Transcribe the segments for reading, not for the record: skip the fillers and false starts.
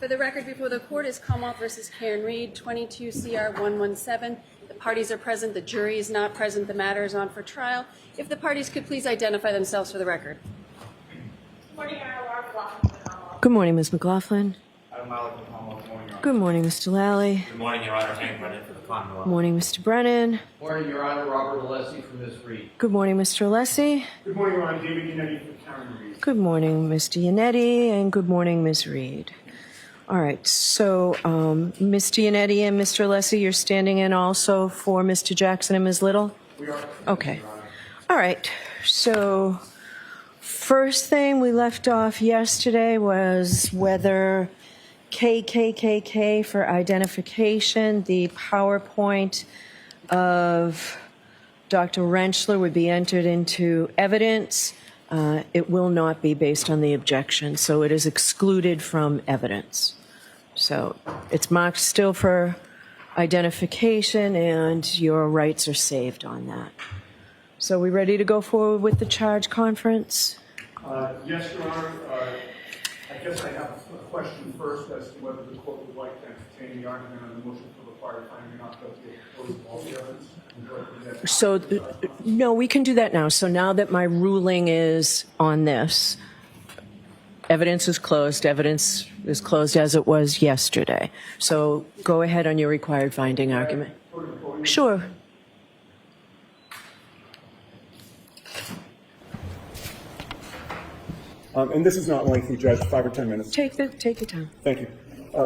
For the record before the court is Commonwealth versus Karen Reed, 22 CR 117. The parties are present. The jury is not present. The matter is on for trial. If the parties could please identify themselves for the record. Good morning, Your Honor. Laura McLaughlin for the Commonwealth. Good morning, Ms. McLaughlin. Adam Malik for the Commonwealth. Good morning, Your Honor. Good morning, Mr. Lally. Good morning, Your Honor. Hank Brennan for the Commonwealth. Good morning, Mr. Brennan. Morning, Your Honor. Robert Alessi for Ms. Reed. Good morning, Mr. Alessi. Good morning, Your Honor. David Yannetti for Karen Reed. Good morning, Mr. Yannetti, and good morning, Ms. Reed. All right, so Mr. Yannetti and Mr. Alessi, you're standing in also for Mr. Jackson and Ms. Little? We are. Okay. All right, so first thing we left off yesterday was whether KKKK for identification, the PowerPoint of Dr. Rentschler would be entered into evidence. It will not be based on the objection, so it is excluded from evidence. So it's marked still for identification, and your rights are saved on that. So we ready to go forward with the charge conference? Yes, Your Honor. I guess I have a question first as to whether the court would like to entertain the argument on the motion for required finding not guilty of all the evidence. So, no, we can do that now. So now that my ruling is on this, evidence is closed. Evidence is closed as it was yesterday. So go ahead on your required finding argument. Sure. And this is not lengthy, Judge, 5 or 10 minutes. Take your time. Thank you.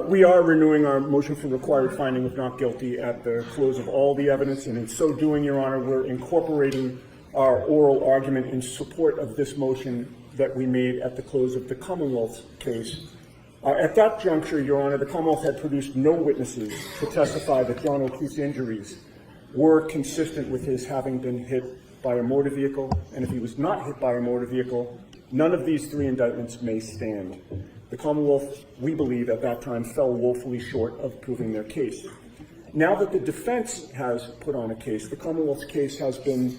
We are renewing our motion for required finding of not guilty at the close of all the evidence, and in so doing, Your Honor, we're incorporating our oral argument in support of this motion that we made at the close of the Commonwealth's case. At that juncture, Your Honor, the Commonwealth had produced no witnesses to testify that John O'Keefe's injuries were consistent with his having been hit by a motor vehicle, and if he was not hit by a motor vehicle, none of these three indictments may stand. The Commonwealth, we believe, at that time fell woefully short of proving their case. Now that the defense has put on a case, the Commonwealth's case has been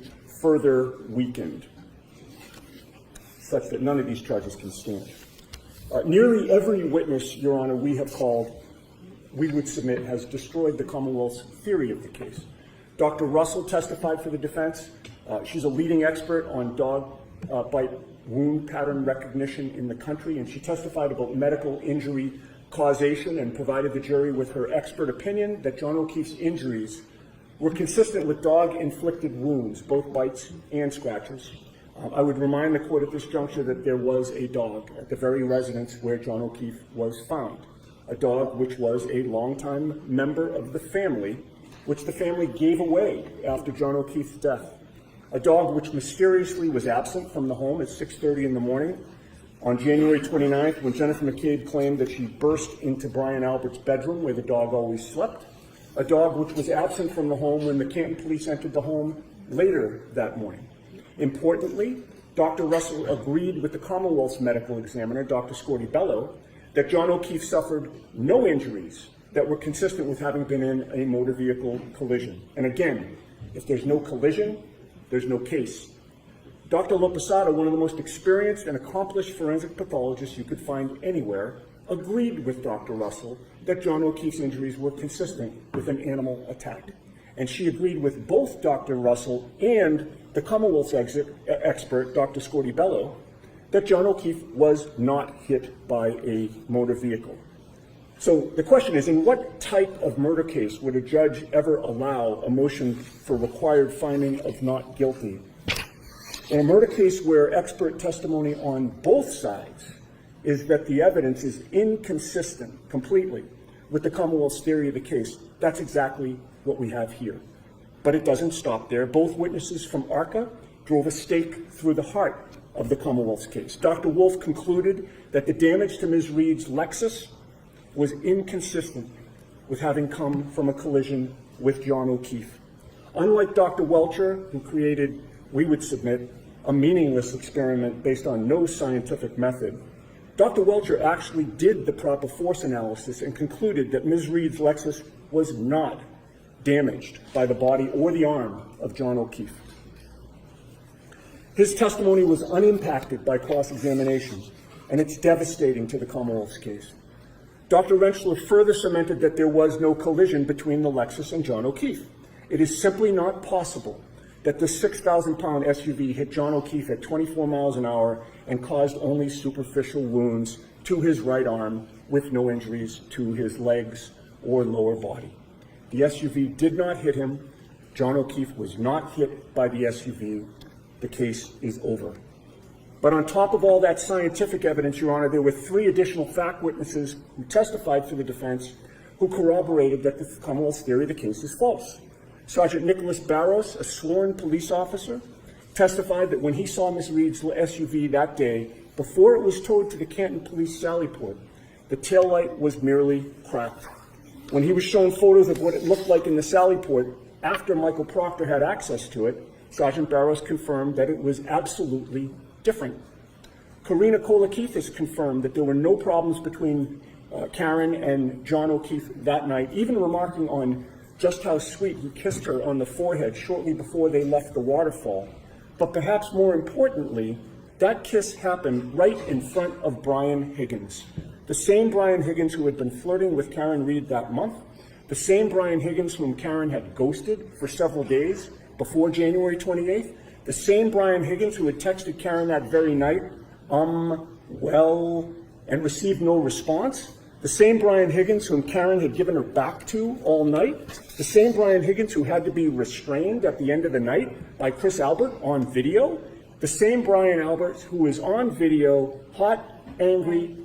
further weakened, such that none of these charges can stand. Nearly every witness, Your Honor, we have called, we would submit, has destroyed the Commonwealth's theory of the case. Dr. Russell testified for the defense. She's a leading expert on dog bite wound pattern recognition in the country, and she testified about medical injury causation and provided the jury with her expert opinion that John O'Keefe's injuries were consistent with dog-inflicted wounds, both bites and scratches. I would remind the court at this juncture that there was a dog at the very residence where John O'Keefe was found, a dog which was a longtime member of the family, which the family gave away after John O'Keefe's death. A dog which mysteriously was absent from the home at 6:30 in the morning on January 29th, when Jennifer McCabe claimed that she burst into Brian Albert's bedroom where the dog always slept. A dog which was absent from the home when the Canton police entered the home later that morning. Importantly, Dr. Russell agreed with the Commonwealth's medical examiner, Dr. Scorti-Bello, that John O'Keefe suffered no injuries that were consistent with having been in a motor vehicle collision. And again, if there's no collision, there's no case. Dr. Lopesada, one of the most experienced and accomplished forensic pathologists you could find anywhere, agreed with Dr. Russell that John O'Keefe's injuries were consistent with an animal attack. And she agreed with both Dr. Russell and the Commonwealth's expert, Dr. Scorti-Bello, that John O'Keefe was not hit by a motor vehicle. So the question is, in what type of murder case would a judge ever allow a motion for required finding of not guilty? In a murder case where expert testimony on both sides is that the evidence is inconsistent completely with the Commonwealth's theory of the case, that's exactly what we have here. But it doesn't stop there. Both witnesses from ARCA drove a stake through the heart of the Commonwealth's case. Dr. Wolf concluded that the damage to Ms. Reed's Lexus was inconsistent with having come from a collision with John O'Keefe. Unlike Dr. Welcher, who created, we would submit, a meaningless experiment based on no scientific method, Dr. Welcher actually did the proper force analysis and concluded that Ms. Reed's Lexus was not damaged by the body or the arm of John O'Keefe. His testimony was unimpacted by cross-examination, and it's devastating to the Commonwealth's case. Dr. Rentschler further cemented that there was no collision between the Lexus and John O'Keefe. It is simply not possible that the 6,000-pound SUV hit John O'Keefe at 24 miles an hour and caused only superficial wounds to his right arm with no injuries to his legs or lower body. The SUV did not hit him. John O'Keefe was not hit by the SUV. The case is over. But on top of all that scientific evidence, Your Honor, there were 3 additional fact witnesses who testified for the defense who corroborated that the Commonwealth's theory of the case is false. Sergeant Nicholas Barros, a sworn police officer, testified that when he saw Ms. Reed's SUV that day, before it was towed to the Canton Police Sally Port, the taillight was merely cracked. When he was shown photos of what it looked like in the Sally Port after Michael Proctor had access to it, Sergeant Barros confirmed that it was absolutely different. Karina Kolakithis confirmed that there were no problems between Karen and John O'Keefe that night, even remarking on just how sweet he kissed her on the forehead shortly before they left the waterfall. But perhaps more importantly, that kiss happened right in front of Brian Higgins, the same Brian Higgins who had been flirting with Karen Reed that month, the same Brian Higgins whom Karen had ghosted for several days before January 28th, the same Brian Higgins who had texted Karen that very night, well, and received no response, the same Brian Higgins whom Karen had given her back to all night, the same Brian Higgins who had to be restrained at the end of the night by Chris Albert on video, the same Brian Albert who is on video, hot, angry.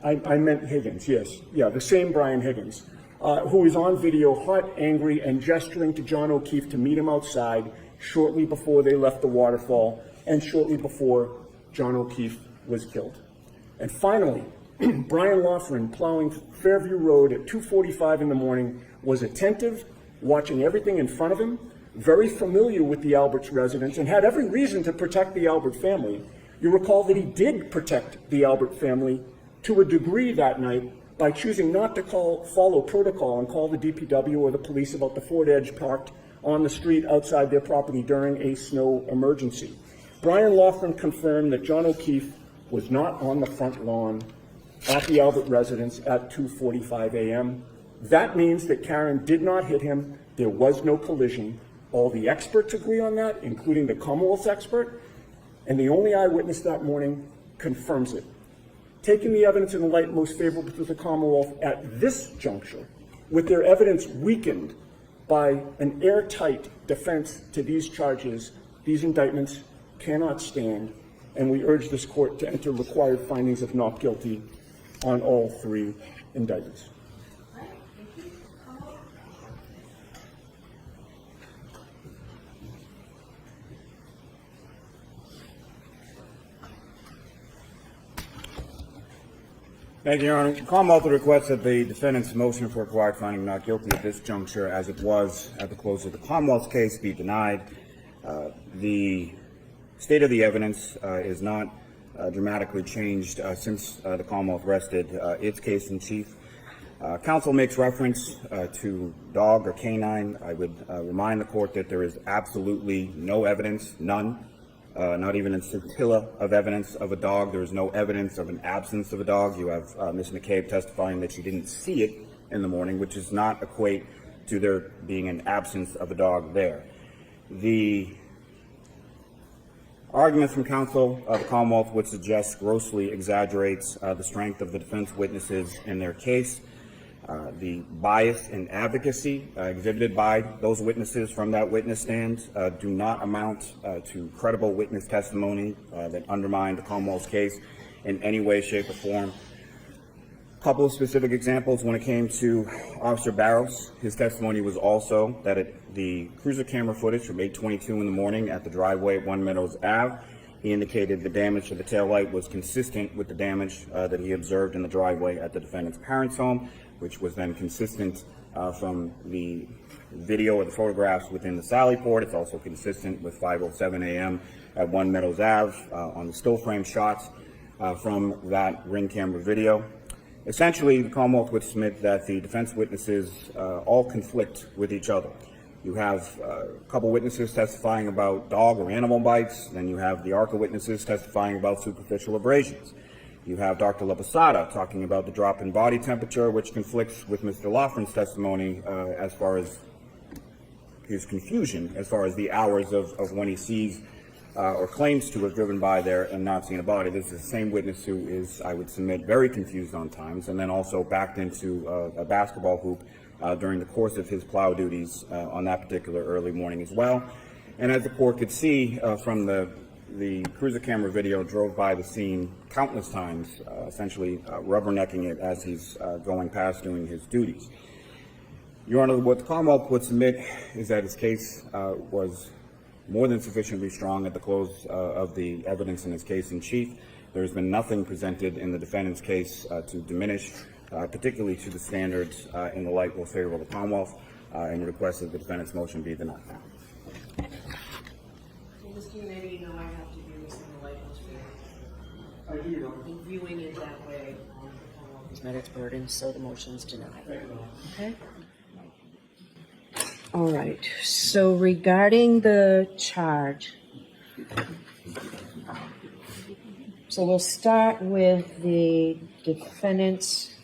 I meant Higgins, yes. Yeah, the same Brian Higgins, who is on video, hot, angry, and gesturing to John O'Keefe to meet him outside shortly before they left the waterfall and shortly before John O'Keefe was killed. And finally, Brian Loughran, plowing Fairview Road at 2:45 in the morning, was attentive, watching everything in front of him, very familiar with the Alberts residence, and had every reason to protect the Albert family. You recall that he did protect the Albert family to a degree that night by choosing not to follow protocol and call the DPW or the police about the Ford Edge parked on the street outside their property during a snow emergency. Brian Loughran confirmed that John O'Keefe was not on the front lawn at the Albert residence at 2:45 a.m. That means that Karen did not hit him. There was no collision. All the experts agree on that, including the Commonwealth's expert, and the only eyewitness that morning confirms it. Taking the evidence in the light most favorable to the Commonwealth at this juncture, with their evidence weakened by an airtight defense to these charges, these indictments cannot stand, and we urge this court to enter required findings of not guilty on all 3 indictments. Thank you, Your Honor. The Commonwealth requests that the defendant's motion for required finding not guilty at this juncture, as it was at the close of the Commonwealth's case, be denied. The state of the evidence is not dramatically changed since the Commonwealth rested its case in chief. Counsel makes reference to dog or canine. I would remind the court that there is absolutely no evidence, none, not even a scintilla of evidence of a dog. There is no evidence of an absence of a dog. You have Ms. McCabe testifying that she didn't see it in the morning, which does not equate to there being an absence of a dog there. The argument from counsel of the Commonwealth would suggest grossly exaggerates the strength of the defense witnesses in their case. The bias and advocacy exhibited by those witnesses from that witness stand do not amount to credible witness testimony that undermine the Commonwealth's case in any way, shape, or form. A couple of specific examples when it came to Officer Barros. His testimony was also that the cruiser camera footage from 8:22 in the morning at the driveway at One Meadows Ave, he indicated the damage to the taillight was consistent with the damage that he observed in the driveway at the defendant's parents' home, which was then consistent from the video or the photographs within the Sally Port. It's also consistent with 5:07 a.m. at One Meadows Ave on the still frame shots from that Ring camera video. Essentially, the Commonwealth would submit that the defense witnesses all conflict with each other. You have a couple witnesses testifying about dog or animal bites, then you have the ARCA witnesses testifying about superficial abrasions. You have Dr. Laposada talking about the drop in body temperature, which conflicts with Mr. Loughran's testimony as far as his confusion, as far as the hours of when he sees or claims to have driven by there and not seen a body. This is the same witness who is, I would submit, very confused on times, and then also backed into a basketball hoop during the course of his plow duties on that particular early morning as well. And as the court could see from the cruiser camera video, drove by the scene countless times, essentially rubbernecking it as he's going past doing his duties. Your Honor, what the Commonwealth would submit is that his case was more than sufficiently strong at the close of the evidence in his case in chief. There has been nothing presented in the defendant's case to diminish, particularly to the standards in the light most favorable to the Commonwealth, and request that the defendant's motion be denied. Mr. Kennedy, you know I have to do this in the light most favorable. I do, Your Honor. And viewing it that way, the Commonwealth has met its burden, so the motion's denied. Okay? All right, so regarding the charge, so we'll start with the defendant's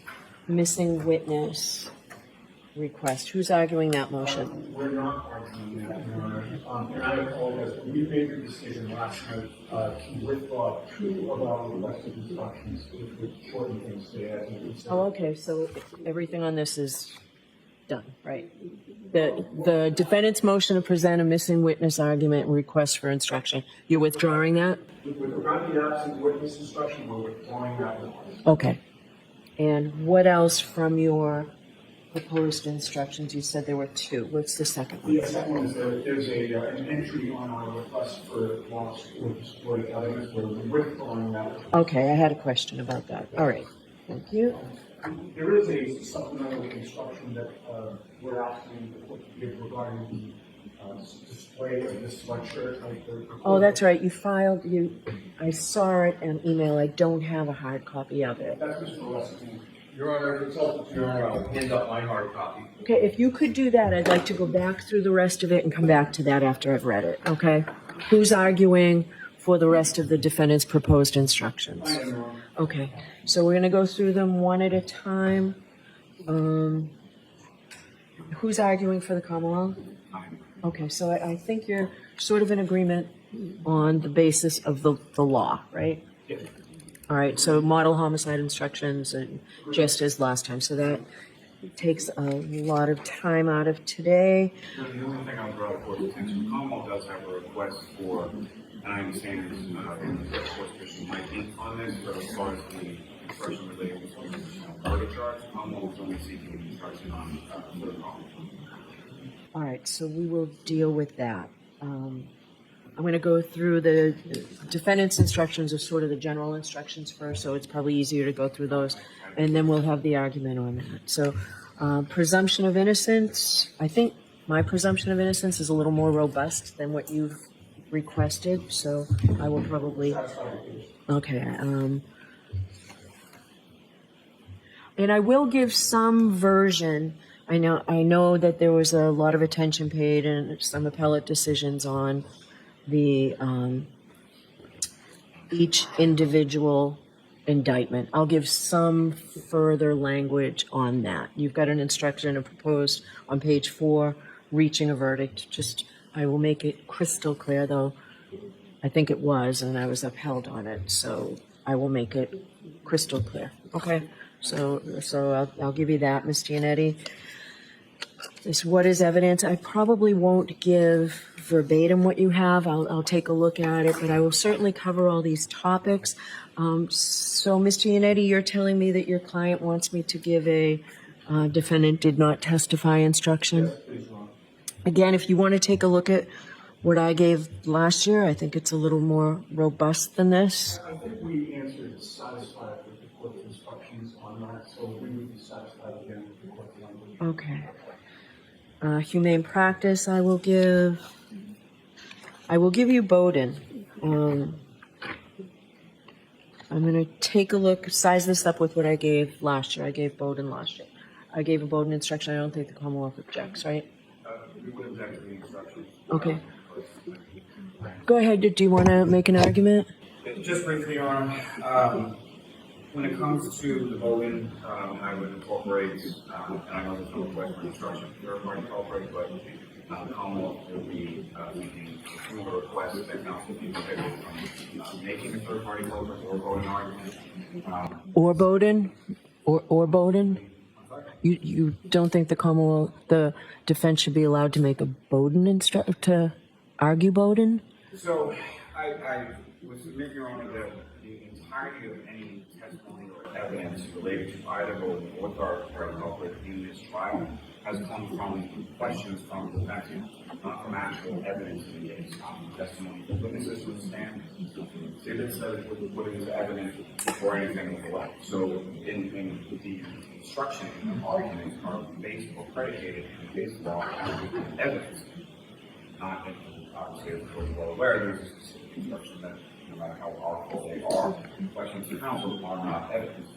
missing witness request. Who's arguing that motion? We're not arguing that, Your Honor. And I apologize. We made the decision last night to withdraw 2 of our requested instructions, which would shorten things today. Oh, okay, so everything on this is done, right? The defendant's motion to present a missing witness argument and request for instruction, you're withdrawing that? With regard to the absent witness instruction, we're withdrawing that request. Okay. And what else from your proposed instructions? You said there were 2. What's the second one? The second one is there's an entry on our request for loss with supporting evidence. We're withdrawing that. Okay, I had a question about that. All right, thank you. There is a supplemental instruction that we're asking the court to give regarding the display of this sweatshirt. Oh, that's right, you filed, I saw it in email, I don't have a hard copy of it. That's Mr. Weston. Your Honor, it's also to your honor, I'll hand up my hard copy. Okay, if you could do that, I'd like to go back through the rest of it and come back to that after I've read it, okay? Who's arguing for the rest of the defendant's proposed instructions? I am wrong. Okay, so we're gonna go through them one at a time. Who's arguing for the Commonwealth? Okay, so I think you're sort of in agreement on the basis of the law, right? Yes. All right, so model homicide instructions, and just as last time, so that takes a lot of time out of today. The only thing I'll draw the court's attention, the Commonwealth does have a request for, and I understand the court's position might be on this, but as far as the instruction related to murder charge, the Commonwealth is only seeking instruction on murder charge. All right, so we will deal with that. I'm going to go through the defendant's instructions are sort of the general instructions first, so it's probably easier to go through those, and then we'll have the argument on that. So presumption of innocence, I think my presumption of innocence is a little more robust than what you've requested, so I will probably, okay. And I will give some version. I know that there was a lot of attention paid and some appellate decisions on the each individual indictment. I'll give some further language on that. You've got an instruction proposed on page 4, reaching a verdict. Just, I will make it crystal clear, though I think it was, and I was upheld on it, so I will make it crystal clear. Okay, so I'll give you that, Ms. Giannetti. This what is evidence. I probably won't give verbatim what you have. I'll take a look at it, but I will certainly cover all these topics. So, Ms. Giannetti, you're telling me that your client wants me to give a defendant did not testify instruction? Yes, please, Your Honor. Again, if you want to take a look at what I gave last year, I think it's a little more robust than this. I think we answered satisfied with the court's instructions on that, so we would be satisfied again with the court's language. Okay. Humane practice, I will give you Bowden. I'm going to take a look, size this up with what I gave last year. I gave Bowden last year. I gave a Bowden instruction. I don't think the Commonwealth objects, right? We would object to the instruction. Okay. Go ahead. Do you want to make an argument? Just briefly, Your Honor, When it comes to the voting, I would incorporate, and I know there's no request for instruction from third-party culprit, but the Commonwealth will be making a similar request that council be prohibited from making a third-party culprit or voting argument. Or Bowden? Or Bowden? You don't think the Commonwealth, the defense should be allowed to make a Bowden to argue Bowden? So I would submit, Your Honor, that the entirety of any testimony or evidence related to either Bowden or third-party culprit in this trial has come from questions from the defense, not from actual evidence in the case. Testimony from witnesses would stand. Exhibits that would be evidence before anything was allowed. So in the instruction and arguments are based or predicated in the case law and evidence. Not in, obviously, as we're well aware, there's a specific instruction that no matter how powerful they are, questions to counsel are not evidence.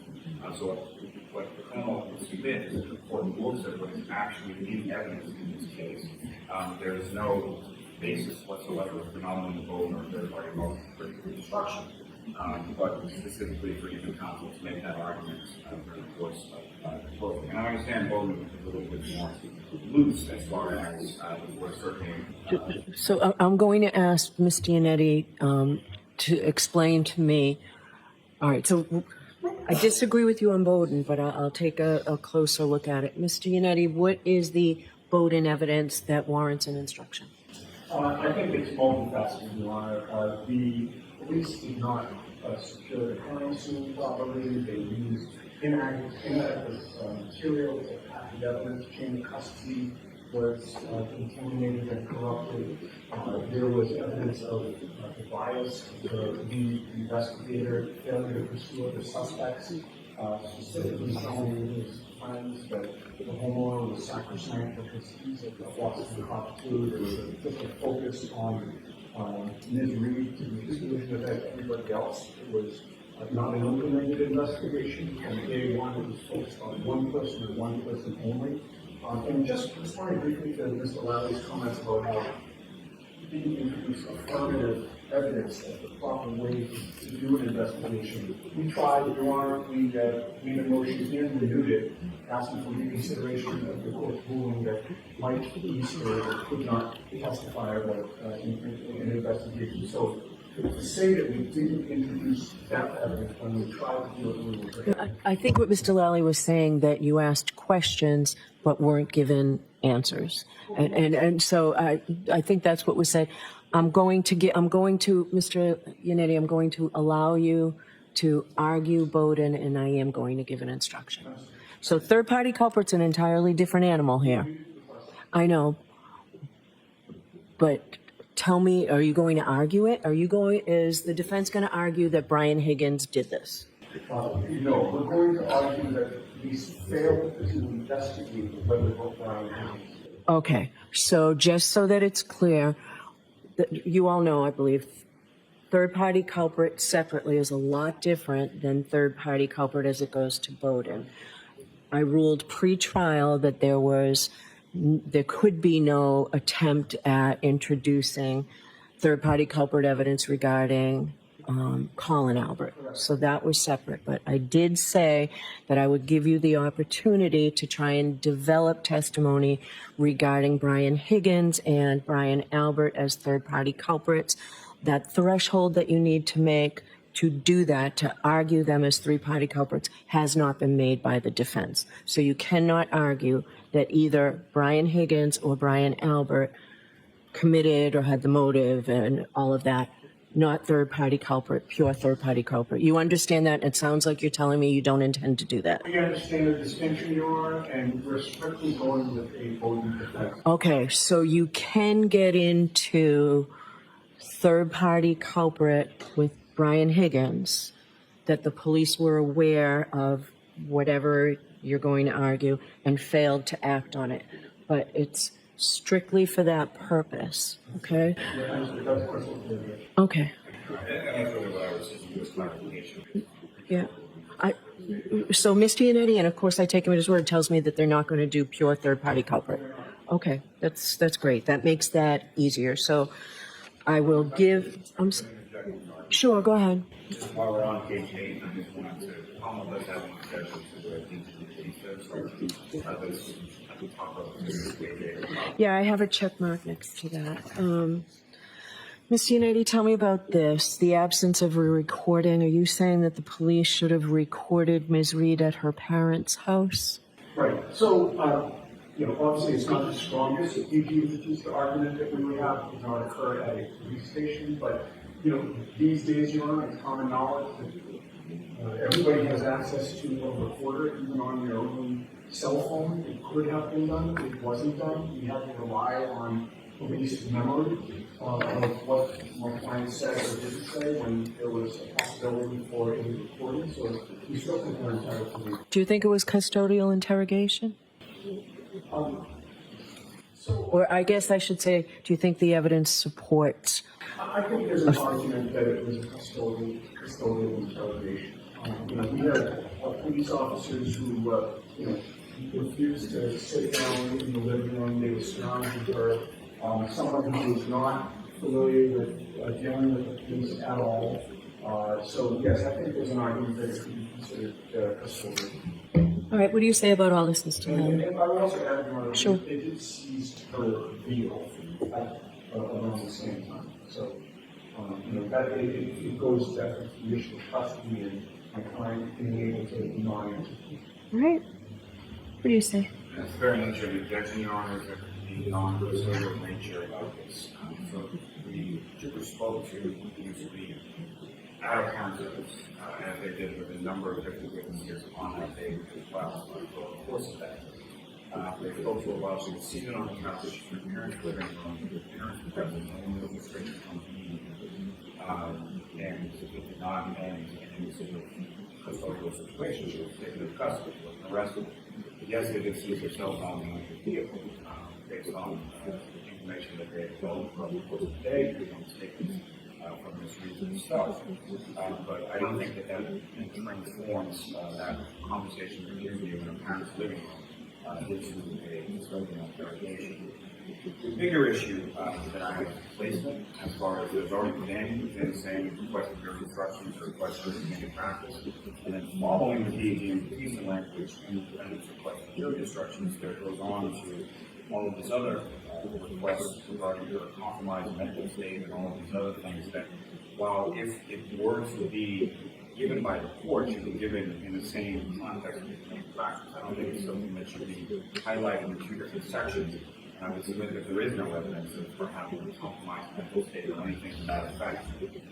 So what the Commonwealth will submit is that the court looks at what is actually in evidence in this case. There is no basis whatsoever for not only the Bowden or third-party for instruction, but specifically for even counsel to make that argument during the course of the closing. And I understand Bowden is a little bit more loose as far as we're certainly. So I'm going to ask Ms. Giannetti to explain to me. All right, so I disagree with you on Bowden, but I'll take a closer look at it. Ms. Giannetti, what is the Bowden evidence that warrants an instruction? I think it's multifaceted, Your Honor. The police did not secure the crime scene properly. They used inadequate material to pack the evidence. Chain of custody was contaminated and corrupted. There was evidence of the bias of the lead investigator, failure to pursue other suspects, specifically telling his friends that the homeowner was sacrosanct because he's a Boston cop too. There was a different focus on Ms. Reed to the exclusion of everybody else. It was not an open-ended investigation. From day one, it was focused on one person and one person only. And just responding briefly to Mr. Lowry's comments about how being introduced affirmative evidence as the proper way to do an investigation. We tried, Your Honor, we made a motion and renewed it, asking for reconsideration of the court's ruling that Mike Easter could not testify about in an investigation. So to say that we didn't introduce that evidence when we tried to do it, we were I think what Mr. Lally was saying, that you asked questions but weren't given answers. And so I think that's what was said. I'm going to, Mr. Yannetti, I'm going to allow you to argue Bowden, and I am going to give an instruction. So third-party culprit's an entirely different animal here. I know. But tell me, are you going to argue it? Is the defense going to argue that Brian Higgins did this? No, we're going to argue that police failed to investigate whether Brian Higgins. Okay, so just so that it's clear, you all know, I believe, third-party culprit separately is a lot different than third-party culprit as it goes to Bowden. I ruled pre-trial that there could be no attempt at introducing third-party culprit evidence regarding Colin Albert. So that was separate. But I did say that I would give you the opportunity to try and develop testimony regarding Brian Higgins and Brian Albert as third-party culprits. That threshold that you need to make to do that, to argue them as three-party culprits, has not been made by the defense. So you cannot argue that either Brian Higgins or Brian Albert committed or had the motive and all of that. Not third-party culprit, pure third-party culprit. You understand that? It sounds like you're telling me you don't intend to do that. We understand the distinction, Your Honor, and we're strictly going with a Bowden defense. Okay, so you can get into third-party culprit with Brian Higgins, that the police were aware of whatever you're going to argue and failed to act on it. But it's strictly for that purpose, okay? Okay. Yeah. So Mr. Yannetti, and of course I take him at his word, tells me that they're not going to do pure third-party culprit. Okay, that's great. That makes that easier. So I will give. Sure, go ahead. While we're on page 8, I just wanted to Commonwealth does have an objection to the defense, so others I can talk about this. Yeah, I have a check mark next to that. Ms. Unity, tell me about this, the absence of a recording. Are you saying that the police should have recorded Ms. Reed at her parents' house? Right. So, obviously it's not the strongest if the argument that we would have did not occur at a police station, but, these days, Your Honor, it's common knowledge that everybody has access to a recorder, even on their own cell phone. It could have been done. It wasn't done. We had to rely on police memory of what my client said or didn't say when there was a possibility for a recording. So we still think we're entitled to Do you think it was custodial interrogation? Or I guess I should say, do you think the evidence supports? I think there's an argument that it was a custodial interrogation. We had police officers who, refused to sit down in the living room. They were surrounded with her. Someone who was not familiar with dealing with the police at all. So yes, I think there's an argument that it could be considered custodial. All right, what do you say about all this, Mr. And Hellman? I would also add, Your Honor, Sure. they did seize her vehicle at around the same time. So, that it goes to the initial custody and my client being able to deny it. All right, what do you say? That's the very nature of the objection, Your Honor, is the non-custodial nature of this. So the trooper spoke to Ms. Reed out of context, as they did with a number of different witnesses on that day as well. So of course of that, they spoke to her while she was seated on the couch. Her parents were living room, her parents were present, no one was restricted from being, and it did not end in any sort of custodial situation. She was taken into custody, she wasn't arrested. Yes, they did seize her cell phone and her vehicle, based on information that they had told from the course of the day, they don't take this from Ms. Reed herself. But I don't think that transforms that conversation or interview in a parent's living room into a custodial interrogation. The bigger issue that I have placement, as far as there's already been within saying requested jury instructions or requested jury practice, and then following the piece of language in the defendant's requested jury instructions, there goes on to all of these other requests regarding her compromised mental state and all of these other things that, while if it were to be given by the court, should be given in the same context of the practice. I don't think it's something that should be highlighted in two different sections. And I would submit that there is no evidence of her having a compromised mental state or anything to that effect.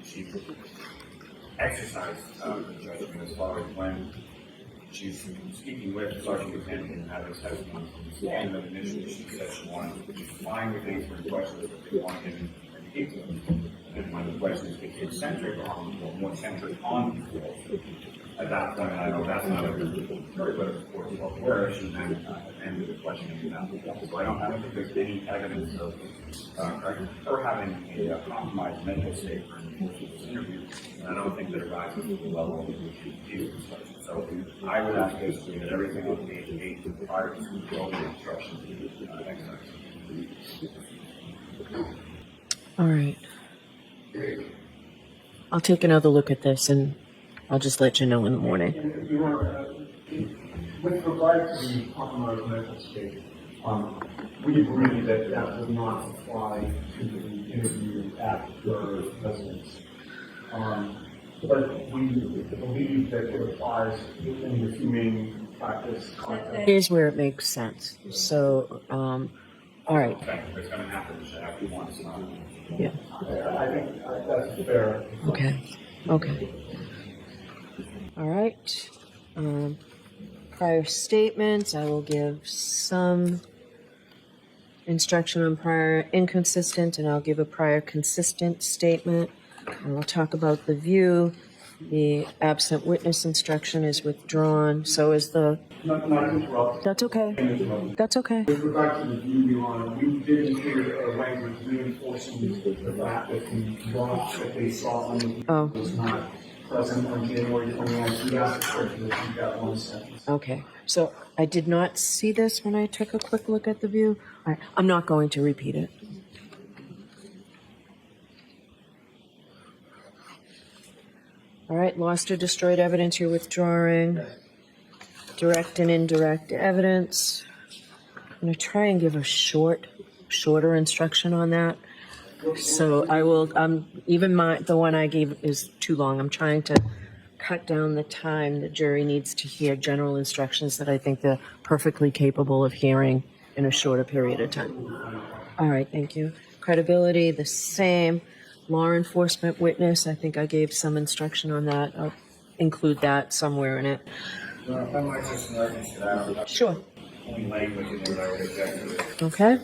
She exercised her judgment as far as when she's speaking with Sergeant Cannone and having testimony from the stand, that initially she said she wanted to fine with answering questions that they wanted in detail. And when the questions became centric on, or more centric on people, at that point, I know that's not a very, but of course, where she then ended the questioning in that point. So I don't think there's any evidence of her having a compromised mental state during the course of this interview, and I don't think that it rises to the level of the instruction. So I would ask basically that everything on page 8 prior to the instructions be exercised. All right. I'll take another look at this and I'll just let you know in the morning. And, Your Honor, with regard to the compromised mental state, we agree that that would not apply to the interview at the residence. But we believe that it applies in the humane practice context. Here's where it makes sense. So, all right. It's going to happen. It should happen once. Yeah. I think that's fair. Okay. Okay. All right. Prior statements, I will give some instruction on prior inconsistent, and I'll give a prior consistent statement. And we'll talk about the view. The absent witness instruction is withdrawn. So is the... Not to interrupt. That's okay. That's okay. With regard to the view, Your Honor, we did include a language reinforcing the fact that the launch that they saw on the was not present on January 29th. We asked the court to repeat that one sentence. Okay. So I did not see this when I took a quick look at the view. All right. I'm not going to repeat it. All right, lost or destroyed evidence you're withdrawing. Direct and indirect evidence. I'm going to try and give a shorter instruction on that. So I will, even the one I gave is too long. I'm trying to cut down the time the jury needs to hear general instructions that I think they're perfectly capable of hearing in a shorter period of time. All right, thank you. Credibility, the same. Law enforcement witness, I think I gave some instruction on that. I'll include that somewhere in it. If I might just reference to that, Sure. only language in there that I would object to. Okay.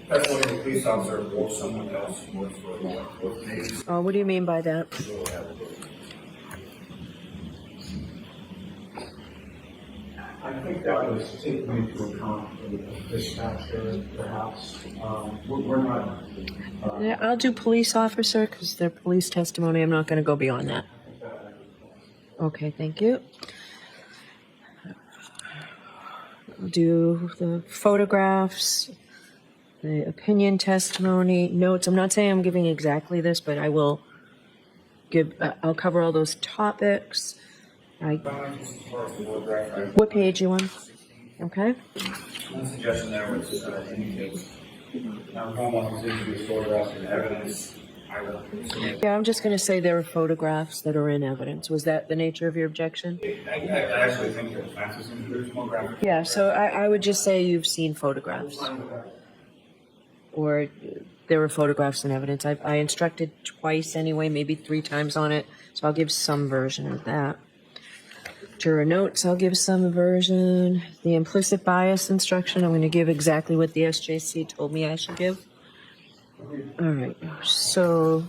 That's when the police officer or someone else who works for law enforcement agency. What do you mean by that? I think that was taken into account for the dispatcher, perhaps. We're not. Yeah, I'll do police officer because they're police testimony. I'm not going to go beyond that. Okay, thank you. I'll do the photographs, the opinion testimony, notes. I'm not saying I'm giving exactly this, but I will give, I'll cover all those topics. What page you on? Okay. One suggestion there was indicates Commonwealth is issued photographs and evidence. Yeah, I'm just going to say there are photographs that are in evidence. Was that the nature of your objection? I actually think the defense is included more graphic. Yeah, so I would just say you've seen photographs. Or there were photographs and evidence. I instructed twice anyway, maybe 3 times on it, so I'll give some version of that. Juror notes, I'll give some version. The implicit bias instruction, I'm going to give exactly what the SJC told me I should give. All right, so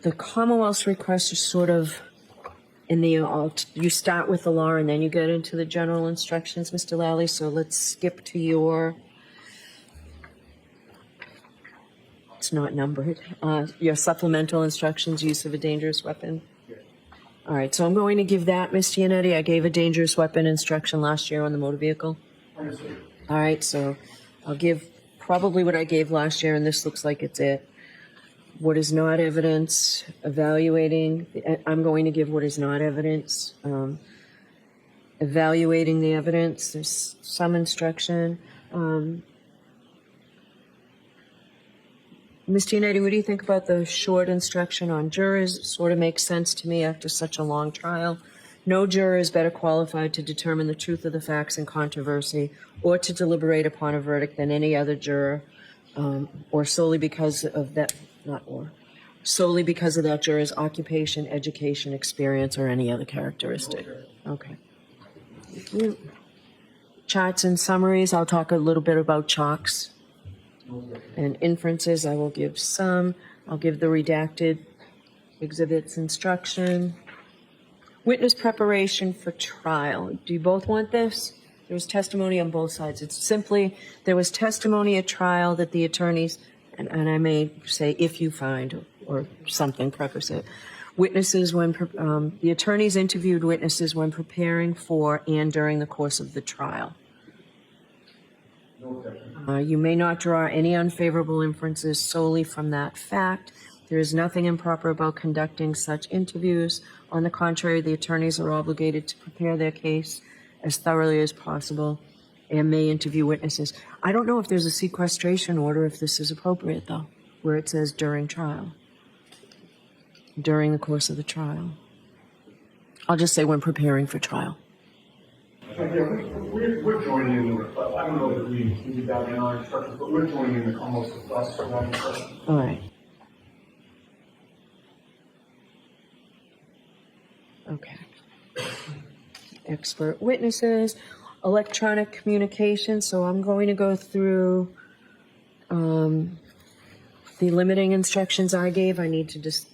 the Commonwealth's request is sort of in the, you start with the law and then you get into the general instructions, Mr. Lally, so let's skip to your, it's not numbered, your supplemental instructions, use of a dangerous weapon. All right, so I'm going to give that, Ms. Giannetti. I gave a dangerous weapon instruction last year on the motor vehicle. All right, so I'll give probably what I gave last year, and this looks like it's it. What is not evidence, evaluating, I'm going to give what is not evidence, evaluating the evidence, there's some instruction. Ms. Giannetti, what do you think about the short instruction on jurors? It sort of makes sense to me after such a long trial. No juror is better qualified to determine the truth of the facts in controversy or to deliberate upon a verdict than any other juror, or solely because of that, solely because of that juror's occupation, education, experience, or any other characteristic. Okay. Thank you. Charts and summaries, I'll talk a little bit about chalks. And inferences, I will give some. I'll give the redacted exhibits instruction. Witness preparation for trial. Do you both want this? There was testimony on both sides. It's simply, there was testimony at trial that the attorneys, and I may say if you find, or something, preface it. Witnesses when, the attorneys interviewed witnesses when preparing for and during the course of the trial. You may not draw any unfavorable inferences solely from that fact. There is nothing improper about conducting such interviews. On the contrary, the attorneys are obligated to prepare their case as thoroughly as possible and may interview witnesses. I don't know if there's a sequestration order, if this is appropriate, though, where it says during trial, during the course of the trial. I'll just say when preparing for trial. We're joining in, I don't know that we did that in our instructions, but we're joining in almost the request for that instruction. All right. Okay. Expert witnesses, electronic communication. So I'm going to go through the limiting instructions I gave. I need to just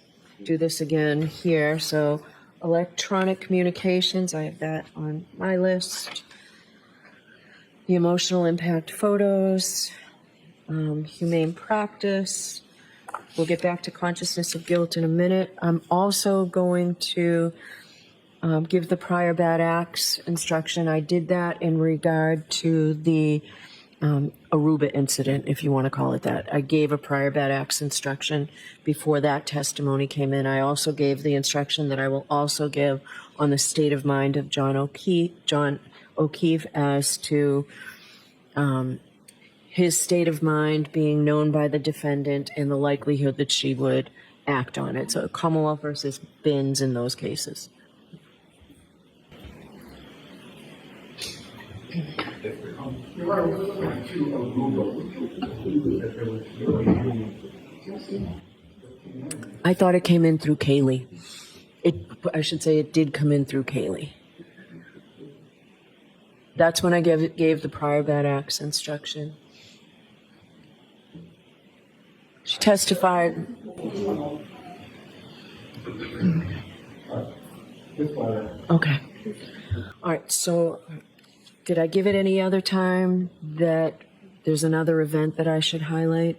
do this again here. So electronic communications, I have that on my list. The emotional impact photos, humane practice. We'll get back to consciousness of guilt in a minute. I'm also going to give the prior bad acts instruction. I did that in regard to the Aruba incident, if you want to call it that. I gave a prior bad acts instruction before that testimony came in. I also gave the instruction that I will also give on the state of mind of John O'Keefe as to his state of mind being known by the defendant and the likelihood that she would act on it. So Commonwealth versus Binns in those cases. You're right, with respect to Aruba, would you conclude that there was really I thought it came in through Kaylee. I should say it did come in through Kaylee. That's when I gave the prior bad acts instruction. She testified. Okay. All right. So, did I give it any other time that there's another event that I should highlight?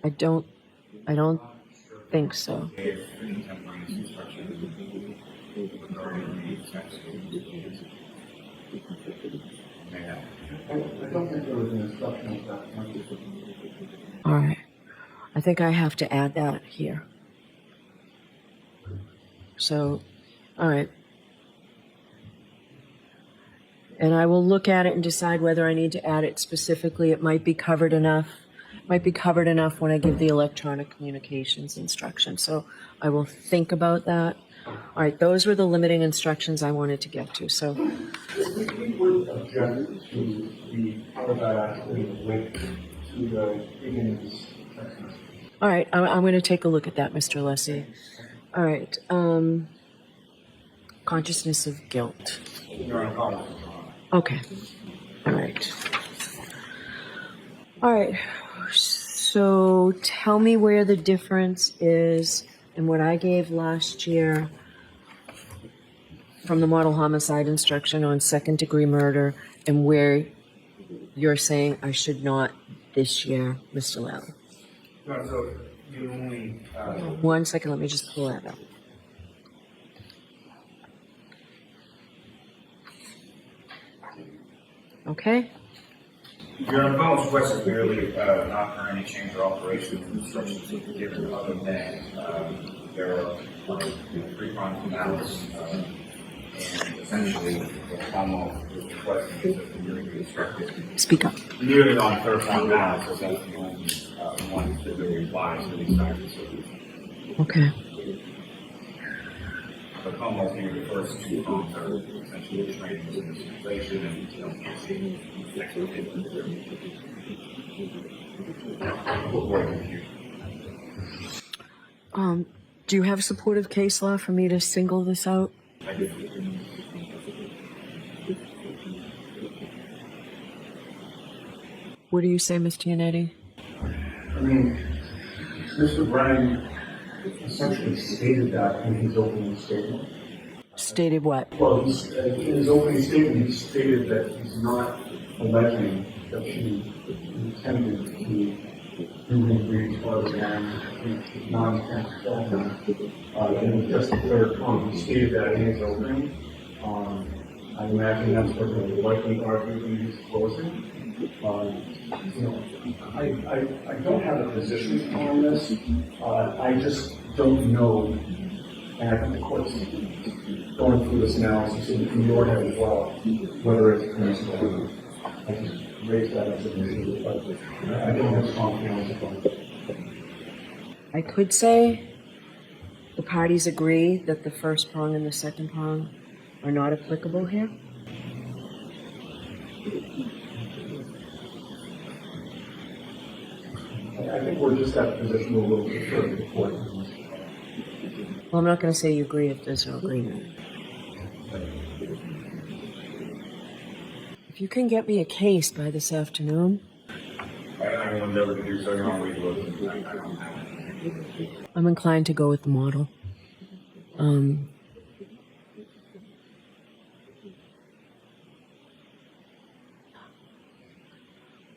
I don't think so. I don't think there was an instruction of that kind. All right. I think I have to add that here. So, all right. And I will look at it and decide whether I need to add it specifically. It might be covered enough. Might be covered enough when I give the electronic communications instruction. So I will think about that. All right. Those were the limiting instructions I wanted to get to. So. We would object to the prior bad acts being linked to the beginnings text message. All right, I'm going to take a look at that, Mr. Lessie. All right, consciousness of guilt. Okay, all right. All right, so tell me where the difference is in what I gave last year from the model homicide instruction on second-degree murder and where you're saying I should not this year, Mr. Lally. No, so you only, 1 second, let me just pull that up. Okay. your opponent's request is merely not for any change or alteration of instructions given other than there are three crimes of malice, and essentially the Commonwealth is requesting that the jury be instructed Speak up. merely on third crime malice, as that's the only one that really applies to these types of situations. Okay. The Commonwealth here refers to two crimes that are essentially training within the situation and Do you have supportive case law for me to single this out? What do you say, Ms. Giannetti? I mean, Mr. Brennan essentially stated that in his opening statement. Stated what? Well, in his opening statement, he stated that he's not alleging that she intended to do him breach other than non-intent felony. And just the third point, he stated that in his opening. I imagine that's what he would likely argue in his closing. You know, I don't have a position on this. I just don't know, and I think the court's going through this analysis in your head as well, whether it's permissible or not. I just raised that as an issue, but I don't have strong feelings about it. I could say the parties agree that the first prong and the second prong are not applicable here. I think we're just at a position where we'll defer to the court. Well, I'm not going to say you agree if there's no agreement. If you can get me a case by this afternoon, I will endeavor to do so. You're on reload. I don't have it. I'm inclined to go with the model.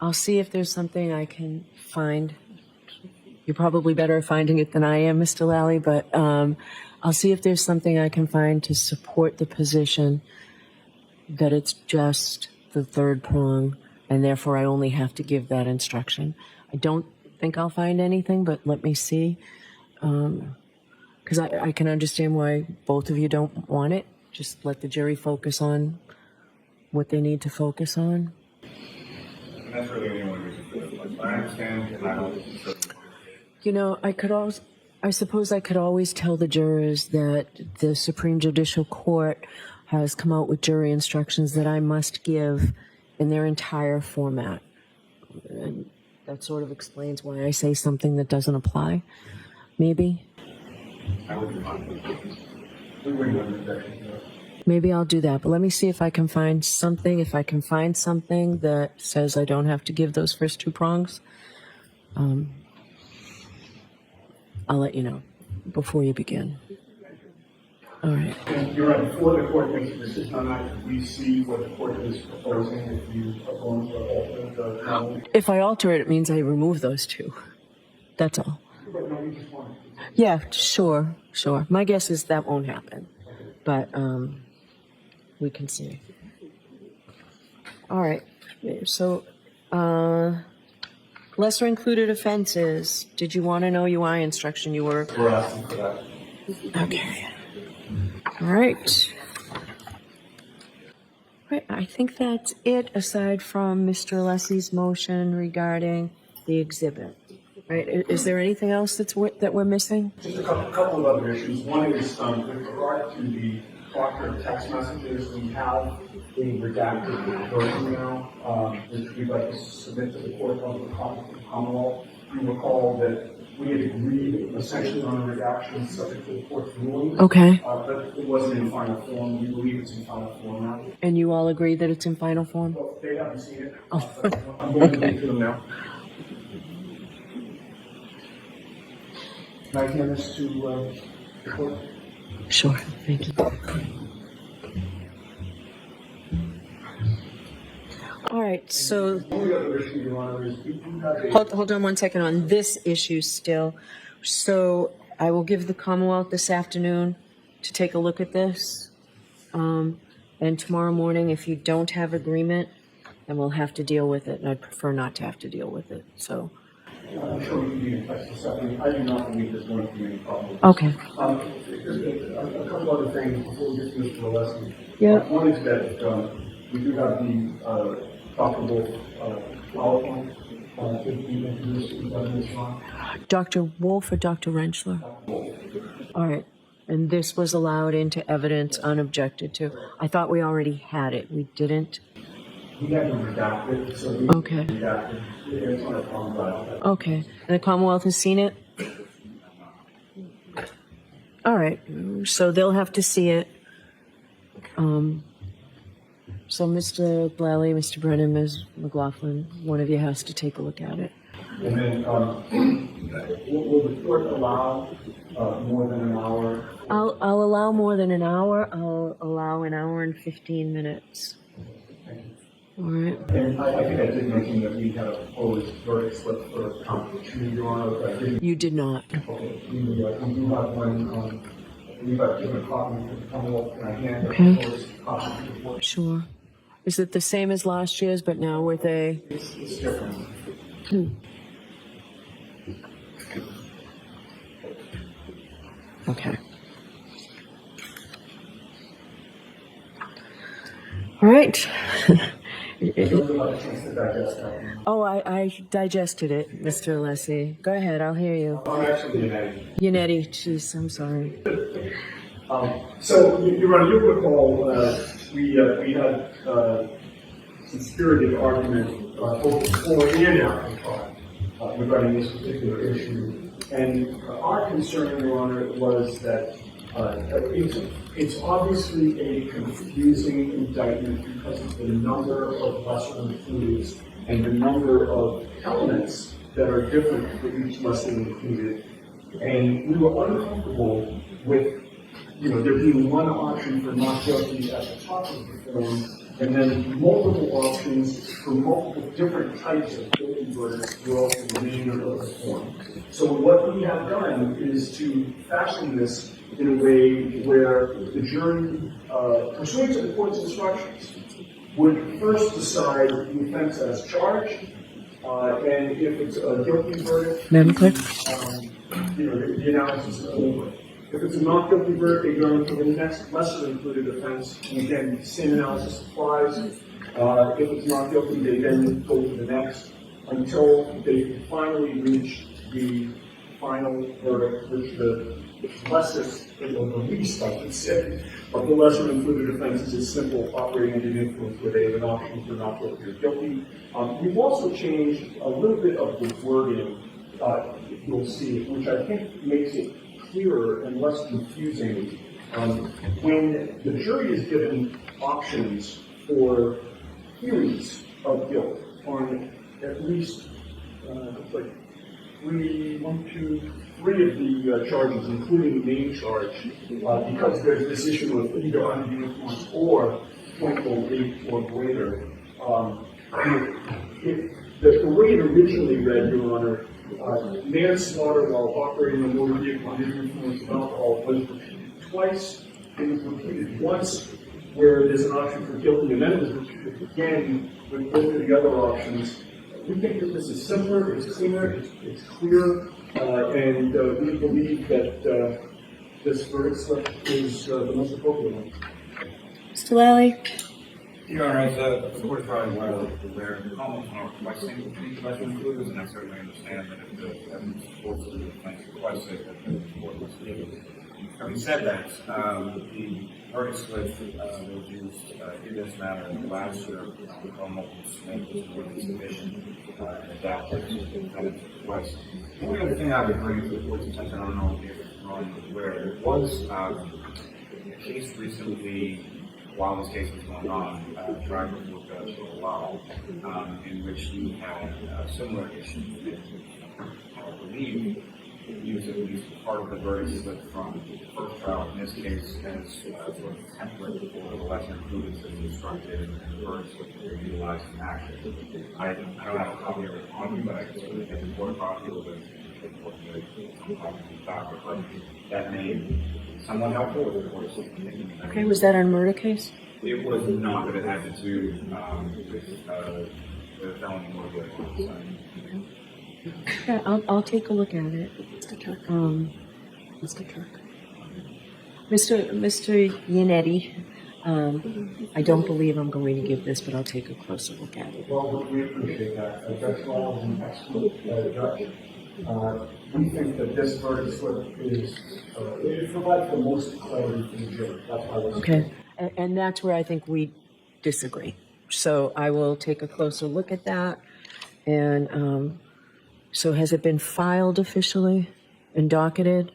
I'll see if there's something I can find. You're probably better at finding it than I am, Mr. Lally, but I'll see if there's something I can find to support the position that it's just the third prong and therefore I only have to give that instruction. I don't think I'll find anything, but let me see. Because I can understand why both of you don't want it. Just let the jury focus on what they need to focus on. And that's really the only reason for this. I understand, and I don't. You know, I suppose I could always tell the jurors that the Supreme Judicial Court has come out with jury instructions that I must give in their entire format. And that sort of explains why I say something that doesn't apply, maybe. I would be fine. We wouldn't have objections to it. Maybe I'll do that, but let me see if I can find something. If I can find something that says I don't have to give those first two prongs, I'll let you know before you begin. All right. And you're right, before the court makes a decision on that, we see what the court is proposing if you are going to alter the Cannone. If I alter it, it means I remove those two. That's all. But no, we just want to. Yeah, sure. My guess is that won't happen, but we can see. All right. So, lesser included offenses. Did you want an OUI instruction? You were. We're asking for that. Okay. All right. Right. I think that's it. Aside from Mr. Alessi's motion regarding the exhibit. Right. Is there anything else that we're missing? Just a couple of other issues. One is with regard to the Proctor text messages, we have a redacted version now, which we'd like to submit to the court of the Commonwealth. You recall that we had agreed essentially on a redaction subject to the court's ruling. Okay. But it wasn't in final form. We believe it's in final form now. And you all agree that it's in final form? Well, they haven't seen it. Oh. I'm going to Okay. read to them now. Can I hand this to the court? Sure. Thank you. All right. So. The only other issue, Your Honor, is we do have a... Hold on 1 second on this issue still. So I will give the Commonwealth this afternoon to take a look at this. And tomorrow morning, if you don't have agreement, then we'll have to deal with it. And I'd prefer not to have to deal with it. So. I'm sure we can be in touch this afternoon. I do not believe there's going to be any problem. Okay. Just a couple other things before we get to Mr. Alessi. Yeah. One is that we do have the profitable PowerPoint to be introduced to the evidence on. Dr. Wolf or Dr. Rentschler? All right. And this was allowed into evidence unobjected to. I thought we already had it. We didn't. We have to redact it, so we Okay. redact it. It's on a phone drive. Okay. And the Commonwealth has seen it? All right. So they'll have to see it. So Mr. Blally, Mr. Brennan, Ms. McLaughlin, one of you has to take a look at it. And then, will the court allow more than an hour? I'll allow more than an hour. I'll allow an hour and 15 minutes. All right. And I think I did mention that we had a proposed verdict slip for competition, Your Honor. You did not. Okay, we do have one, we've got different copies of the Commonwealth, and I hand Okay. the proposed copy to the court. Sure. Is it the same as last year's, but now with a... It's different. Okay. All right. Oh, I digested it, Mr. Alessi. Go ahead, I'll hear you. I'm actually Yannetti. Yannetti, jeez, I'm sorry. So, Your Honor, you'll recall, we had some spirited argument both before and after the trial regarding this particular issue. And our concern, Your Honor, was that it's obviously a confusing indictment because of the number of lesser included and the number of elements that are different for each lesser included. And we were uncomfortable with, there being one option for not guilty at the top of the form, and then multiple options for multiple different types of guilty verdicts throughout the remainder of the form. So what we have done is to fashion this in a way where the jury, pursuant to the court's instructions, would first decide the offense as charged, and if it's a guilty verdict, Madam Clerk? the analysis is over. If it's a not guilty verdict, they go into the next lesser included offense, and again, same analysis applies. If it's not guilty, they then go to the next until they finally reach the final verdict, which the lessest, or the least, I would say, of the lesser included offenses is simple operating under the influence where they have an option for not guilty or guilty. We've also changed a little bit of the wording, you'll see, which I think makes it clearer and less confusing. When the jury is given options for theories of guilt on at least like three of the charges, including the main charge, because there's this issue of either under the influence or 0.08 or greater. The way it originally read, Your Honor, manslaughter while operating a motor vehicle under the influence of alcohol was repeated twice. It was repeated once where there's an option for guilty, and then it was repeated again with both of the other options. We think that this is simpler, it's cleaner, it's clear, and we believe that this verdict slip is the most appropriate one. Mr. Lally? Your Honor, as the court is probably well aware, the comments are requesting these lesser included, and I certainly understand that if the evidence supports the defense requested, that the court must give it. Having said that, the verdict slip was used in this matter last year. The Commonwealth's made this more division and adapted to the defendant's request. The only other thing I would bring to the court's attention, I don't know if you're aware, there was a case recently, while this case was going on, tried before judge for a while, in which he had a similar issue. I believe he was at least part of the verdict slip from the first trial, in this case, as sort of a template for the lesser included that was instructed and the verdict slip that were utilized in action. I don't have a copy of it on me, but I can certainly get the court copy of it. But that may somewhat helpful with the court. Okay, was that on murder case? It was not, but it had to do with the felony motor vehicle. Yeah, I'll take a look at it. Mr. Turk. Mr. Yannetti, I don't believe I'm going to give this, but I'll take a closer look at it. Well, we appreciate that. Judge Law is an excellent judge. We think that this verdict slip is, it provides the most clarity for the jury. That's why we're Okay, and that's where I think we disagree. So I will take a closer look at that. And so has it been filed officially and docketed?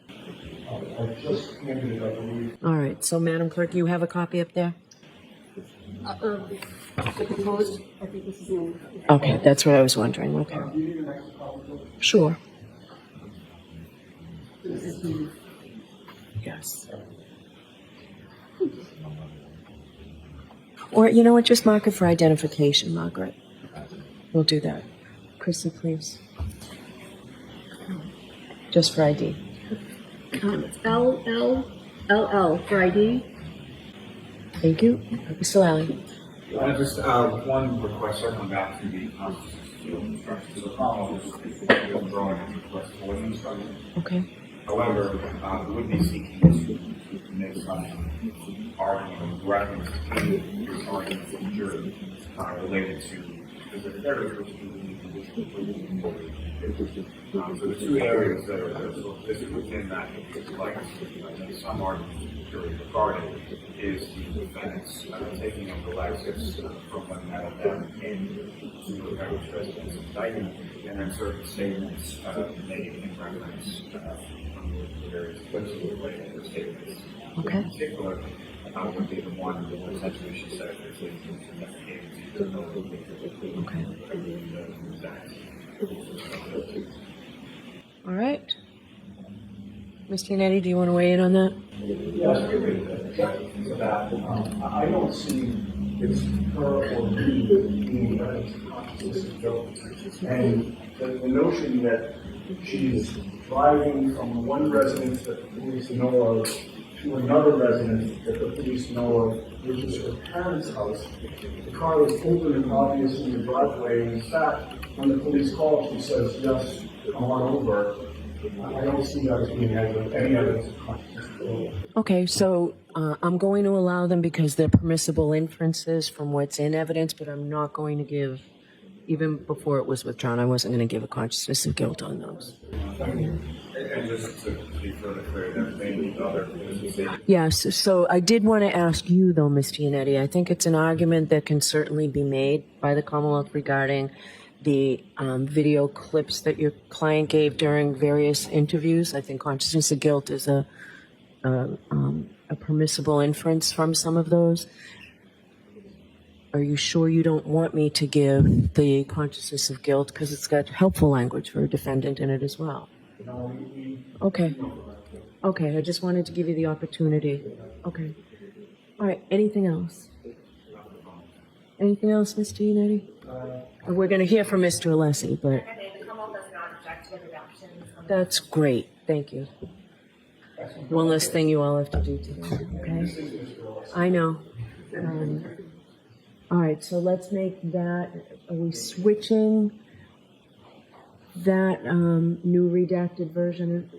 I just handed it, I believe. All right, so Madam Clerk, you have a copy up there? The proposed, I think this is in. Okay, that's what I was wondering, okay. Do you need an extra copy? Sure. Yes. Or, you know what, just mark it for identification, Margaret. We'll do that. Chrissy, please. Just for ID. LL for ID. Thank you. Mr. Lally. Just one request, circling back to the constitutional instructions. The Commonwealth is withdrawing its request for an instruction. Okay. However, we would be seeking to make some argument, reference to your argument from the jury related to specific areas which we need to so the two areas that are sort of listed within that, if you like, some argument from the jury regarding is the defendants taking of the Lexus from when that event came to the Parish residence indictment, and then certain statements made in reference from the various clips of the statements. Okay. In particular, would be the one that essentially she said that they came to know Okay. All right. Mr. Yannetti, do you want to weigh in on that? Yes, we agree with that. I don't see it's her or me being conscious of guilt. And the notion that she's driving from one residence that the police know of to another residence that the police know of, which is her parents' house. The car was open and obvious in the driveway. And in fact, when the police called, she says, yes, come on over. I don't see that as being any evidence of consciousness of guilt. Okay, so I'm going to allow them because they're permissible inferences from what's in evidence, but I'm not going to give, even before it was withdrawn, I wasn't going to give a consciousness of guilt on those. And just to be further clear, there may be other witnesses. Yes, so I did want to ask you, though, Ms. Giannetti, I think it's an argument that can certainly be made by the Commonwealth regarding the video clips that your client gave during various interviews. I think consciousness of guilt is a permissible inference from some of those. Are you sure you don't want me to give the consciousness of guilt because it's got helpful language for a defendant in it as well? Okay. Okay, I just wanted to give you the opportunity. Okay. All right, anything else? Anything else, Mr. Giannetti? We're going to hear from Mr. Alessi, but The Commonwealth does not object to the redactions. that's great. Thank you. One less thing you all have to do today, okay? I know. All right, so let's make that, are we switching that new redacted version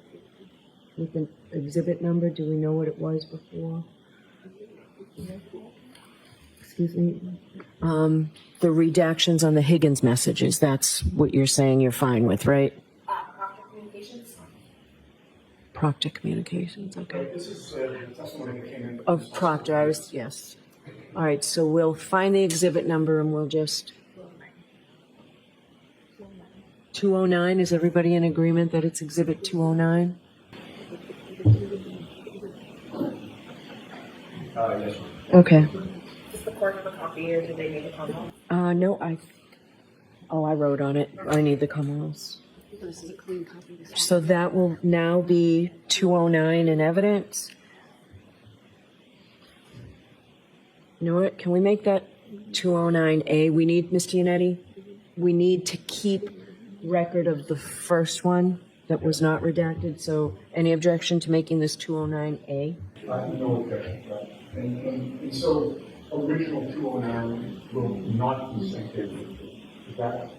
with an exhibit number? Do we know what it was before? Excuse me. The redactions on the Higgins messages, that's what you're saying you're fine with, right? Proctor Communications. Proctor Communications, okay. This is testimony that came in. Of Proctor, yes. All right, so we'll find the exhibit number and we'll just... 209, is everybody in agreement that it's exhibit 209? Yes, ma'am. Okay. Does the court have a copy, or did they make a comment? No, I wrote on it. I need the Commonwealth's. This is a clean copy. So that will now be 209 in evidence. You know what? Can we make that 209A? We need, Ms. Giannetti, we need to keep record of the first one that was not redacted. So any objection to making this 209A? No objection to that. And so original 209 will not be synced. Is that?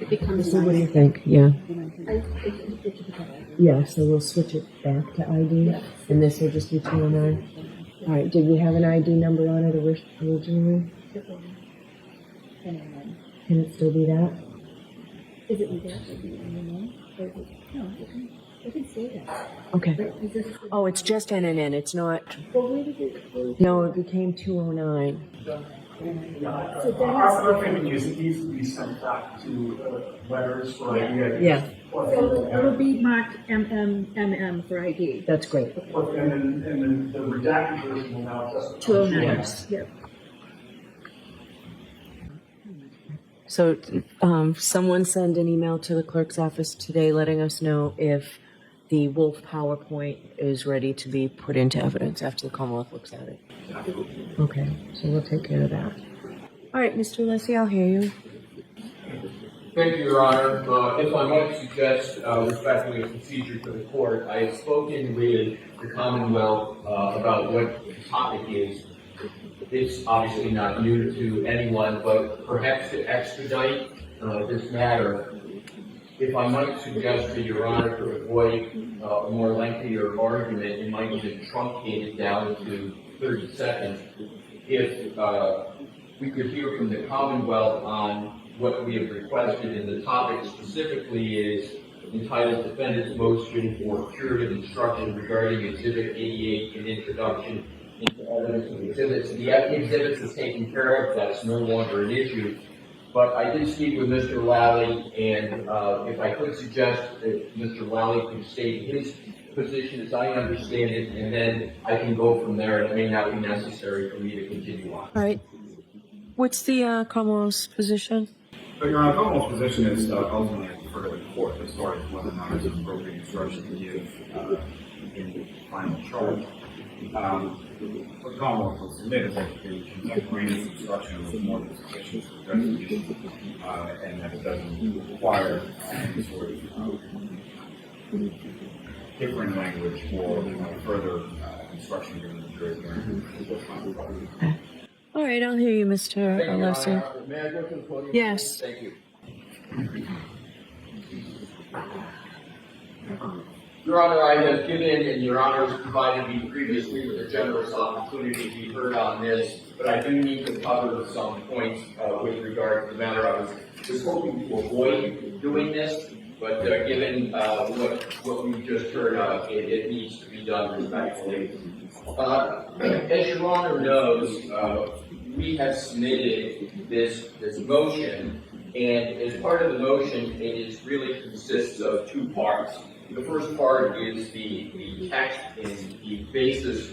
It becomes So what do you think? Yeah. Yeah, so we'll switch it back to ID, and this will just be 209. All right, did we have an ID number on it originally? Can it still be that? Is it redacted? No, it can say that. Okay. Oh, it's just NNN, it's not, Well, where did it? no, it became 209. Our thinking is it needs to be sent back to letters for ID. Yeah, So it'll be marked MM for ID. that's great. And then the redacted version will now just. 209. Yep. So someone send an email to the clerk's office today letting us know if the Wolf PowerPoint is ready to be put into evidence after the Commonwealth looks at it. Okay, so we'll take care of that. All right, Mr. Alessi, I'll hear you. Thank you, Your Honor. If I might suggest respectfully a procedure to the court, I have spoken with the Commonwealth about what the topic is. It's obviously not new to anyone, but perhaps to expedite this matter, if I might suggest to Your Honor to avoid a more lengthier argument, it might even truncate it down to 30 seconds. If we could hear from the Commonwealth on what we have requested, and the topic specifically is entitled Defendant's Motion for Curative Instruction regarding Exhibit 88 and Introduction into Evidence of Exhibits. The exhibits is taken care of, that's no longer an issue. But I did speak with Mr. Lally, and if I could suggest that Mr. Lally could state his position as I understand it, and then I can go from there. It may not be necessary for me to continue on. All right. What's the Commonwealth's position? But Your Honor, Commonwealth's position is ultimately for the court as far as whether or not it's an appropriate instruction to give in the final charge. What Commonwealth will submit is that the contemporaneous instruction was more than sufficient to address the issue, and that it doesn't require any sort of different language or further instruction given to the jury hearing. All right, I'll hear you, Mr. Thank you, Your Alessi. Honor. May I go to the podium? Yes. Thank you. Your Honor, I have given, and Your Honor has provided me previously with a generous opportunity to be heard on this, but I do need to cover some points with regard to the matter. I was hoping to avoid doing this, but given what we just heard, it needs to be done respectfully. As Your Honor knows, we have submitted this motion, and as part of the motion, it really consists of two parts. The first part is the text and the basis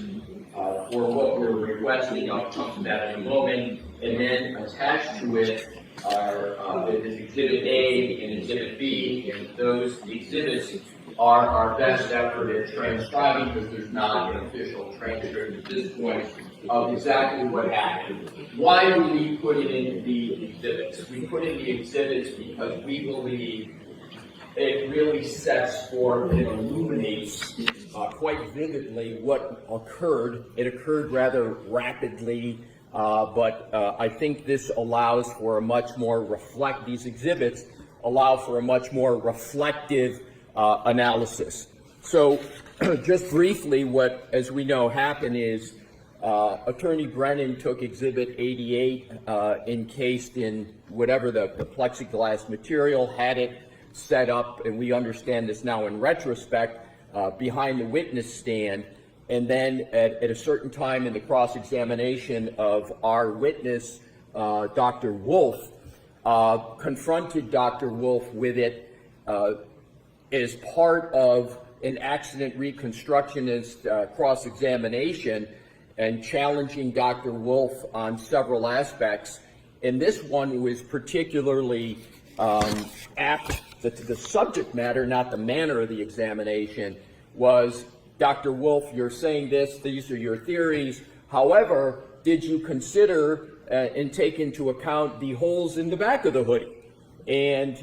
for what we're requesting. I'll come to that in a moment. And then attached to it is Exhibit A and Exhibit B, and those exhibits are our best effort at transcribing, because there's not an official transcript at this point of exactly what happened. Why do we put it in the exhibits? We put in the exhibits because we believe it really sets forth and illuminates quite vividly what occurred. It occurred rather rapidly, but I think this allows for a much more these exhibits allow for a much more reflective analysis. So just briefly, what, as we know, happened is Attorney Brennan took Exhibit 88 encased in whatever the plexiglass material, had it set up, and we understand this now in retrospect, behind the witness stand, and then at a certain time in the cross-examination of our witness, Dr. Wolf, confronted Dr. Wolf with it as part of an accident reconstructionist cross-examination, and challenging Dr. Wolf on several aspects. And this one was particularly apt. The subject matter, not the manner of the examination, was, Dr. Wolf, you're saying this, these are your theories. However, did you consider and take into account the holes in the back of the hoodie? And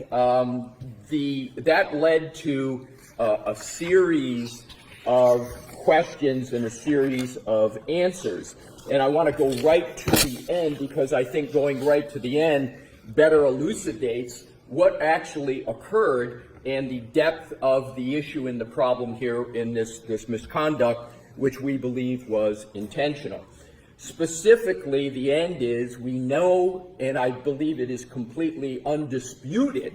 that led to a series of questions and a series of answers. And I want to go right to the end, because I think going right to the end better elucidates what actually occurred and the depth of the issue and the problem here in this misconduct, which we believe was intentional. Specifically, the end is, we know, and I believe it is completely undisputed,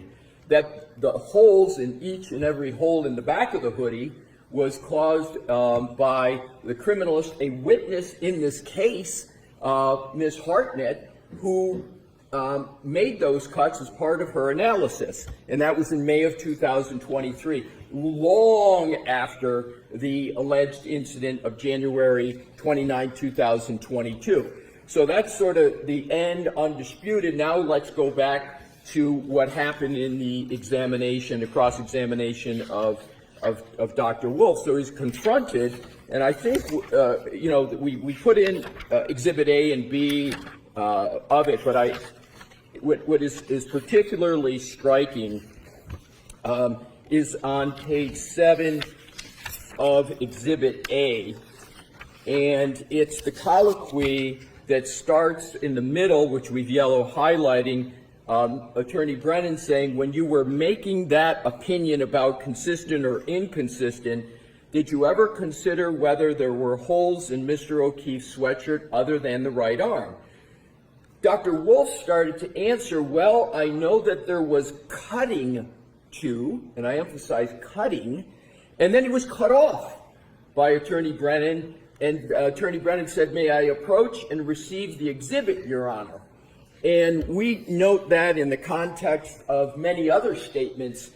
that the holes in each and every hole in the back of the hoodie was caused by the criminalist, a witness in this case, Ms. Hartnett, who made those cuts as part of her analysis, and that was in May of 2023, long after the alleged incident of January 29, 2022. So that's sort of the end, undisputed. Now let's go back to what happened in the examination, the cross-examination of Dr. Wolf. So he's confronted, and I think, we put in Exhibit A and B of it, but what is particularly striking is on page 7 of Exhibit A, and it's the colloquy that starts in the middle, which we've yellow highlighting, Attorney Brennan saying, when you were making that opinion about consistent or inconsistent, did you ever consider whether there were holes in Mr. O'Keefe's sweatshirt other than the right arm? Dr. Wolf started to answer, well, I know that there was cutting to, and I emphasize cutting, and then he was cut off by Attorney Brennan, and Attorney Brennan said, may I approach and receive the exhibit, Your Honor? And we note that in the context of many other statements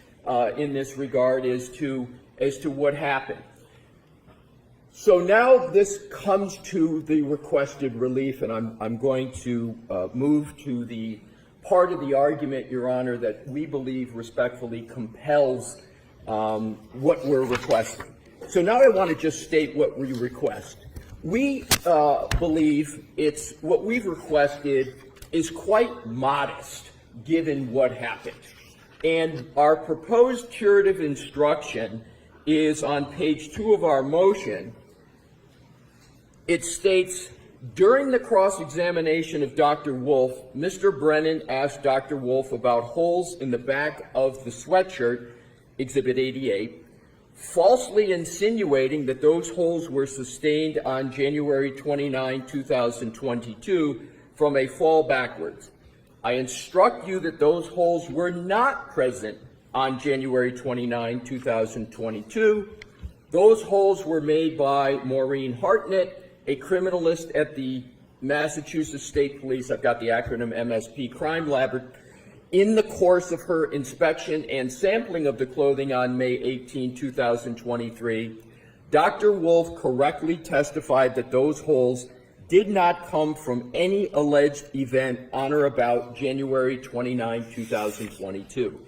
in this regard as to what happened. So now this comes to the requested relief, and I'm going to move to the part of the argument, Your Honor, that we believe respectfully compels what we're requesting. So now I want to just state what we request. We believe what we've requested is quite modest given what happened. And our proposed curative instruction is on page 2 of our motion. It states During the cross-examination of Dr. Wolf, Mr. Brennan asked Dr. Wolf about holes in the back of the sweatshirt, Exhibit 88, falsely insinuating that those holes were sustained on January 29, 2022 from a fall backwards. I instruct you that those holes were not present on January 29, 2022. Those holes were made by Maureen Hartnett, a criminalist at the Massachusetts State Police, I've got the acronym MSP, Crime Lab, in the course of her inspection and sampling of the clothing on May 18, 2023. Dr. Wolf correctly testified that those holes did not come from any alleged event on or about January 29, 2022.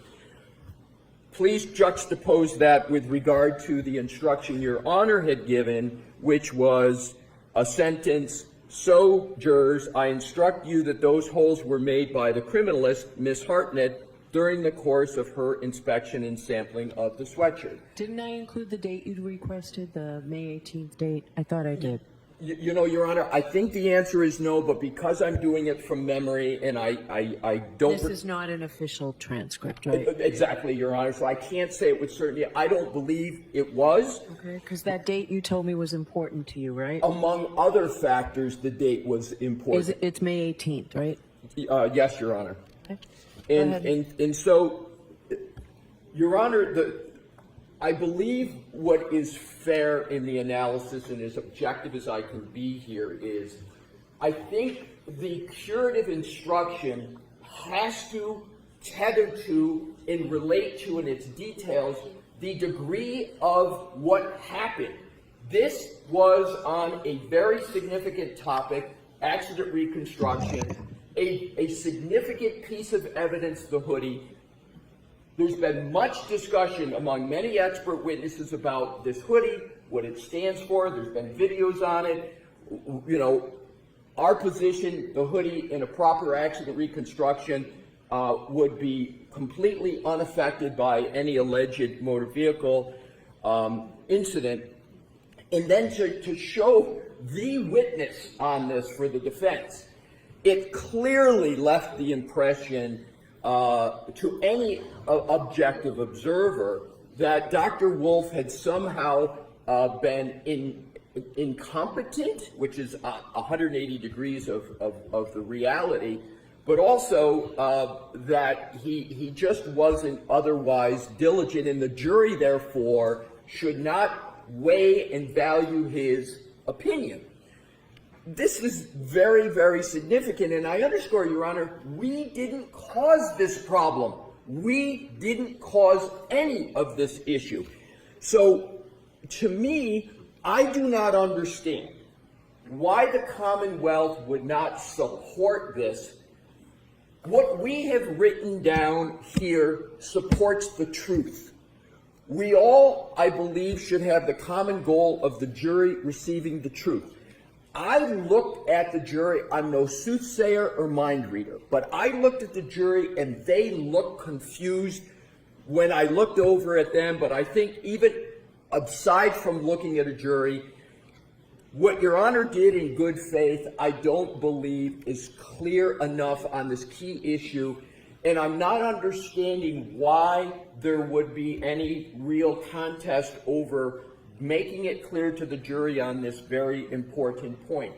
Please juxtapose that with regard to the instruction Your Honor had given, which was a sentence, so, jurors, I instruct you that those holes were made by the criminalist, Ms. Hartnett, during the course of her inspection and sampling of the sweatshirt. Didn't I include the date you'd requested, the May 18th date? I thought I did. You know, Your Honor, I think the answer is no, but because I'm doing it from memory and I don't... This is not an official transcript, right? Exactly, Your Honor, so I can't say it with certainty. I don't believe it was. Okay, because that date you told me was important to you, right? Among other factors, the date was important. It's May 18th, right? Yes, Your Honor. Okay. Go ahead. And so, Your Honor, I believe what is fair in the analysis and as objective as I can be here is, I think the curative instruction has to tether to and relate to in its details the degree of what happened. This was on a very significant topic, accident reconstruction, a significant piece of evidence, the hoodie. There's been much discussion among many expert witnesses about this hoodie, what it stands for. There's been videos on it. You know, our position, the hoodie in a proper accident reconstruction would be completely unaffected by any alleged motor vehicle incident. And then to show the witness on this for the defense, it clearly left the impression to any objective observer that Dr. Wolf had somehow been incompetent, which is 180 degrees of the reality, but also that he just wasn't otherwise diligent, and the jury, therefore, should not weigh and value his opinion. This is very, very significant, and I underscore, Your Honor, we didn't cause this problem. We didn't cause any of this issue. So, to me, I do not understand why the Commonwealth would not support this. What we have written down here supports the truth. We all, I believe, should have the common goal of the jury receiving the truth. I looked at the jury, I'm no soothsayer or mind reader, but I looked at the jury and they looked confused when I looked over at them, but I think even aside from looking at a jury, what Your Honor did in good faith, I don't believe is clear enough on this key issue, and I'm not understanding why there would be any real contest over making it clear to the jury on this very important point.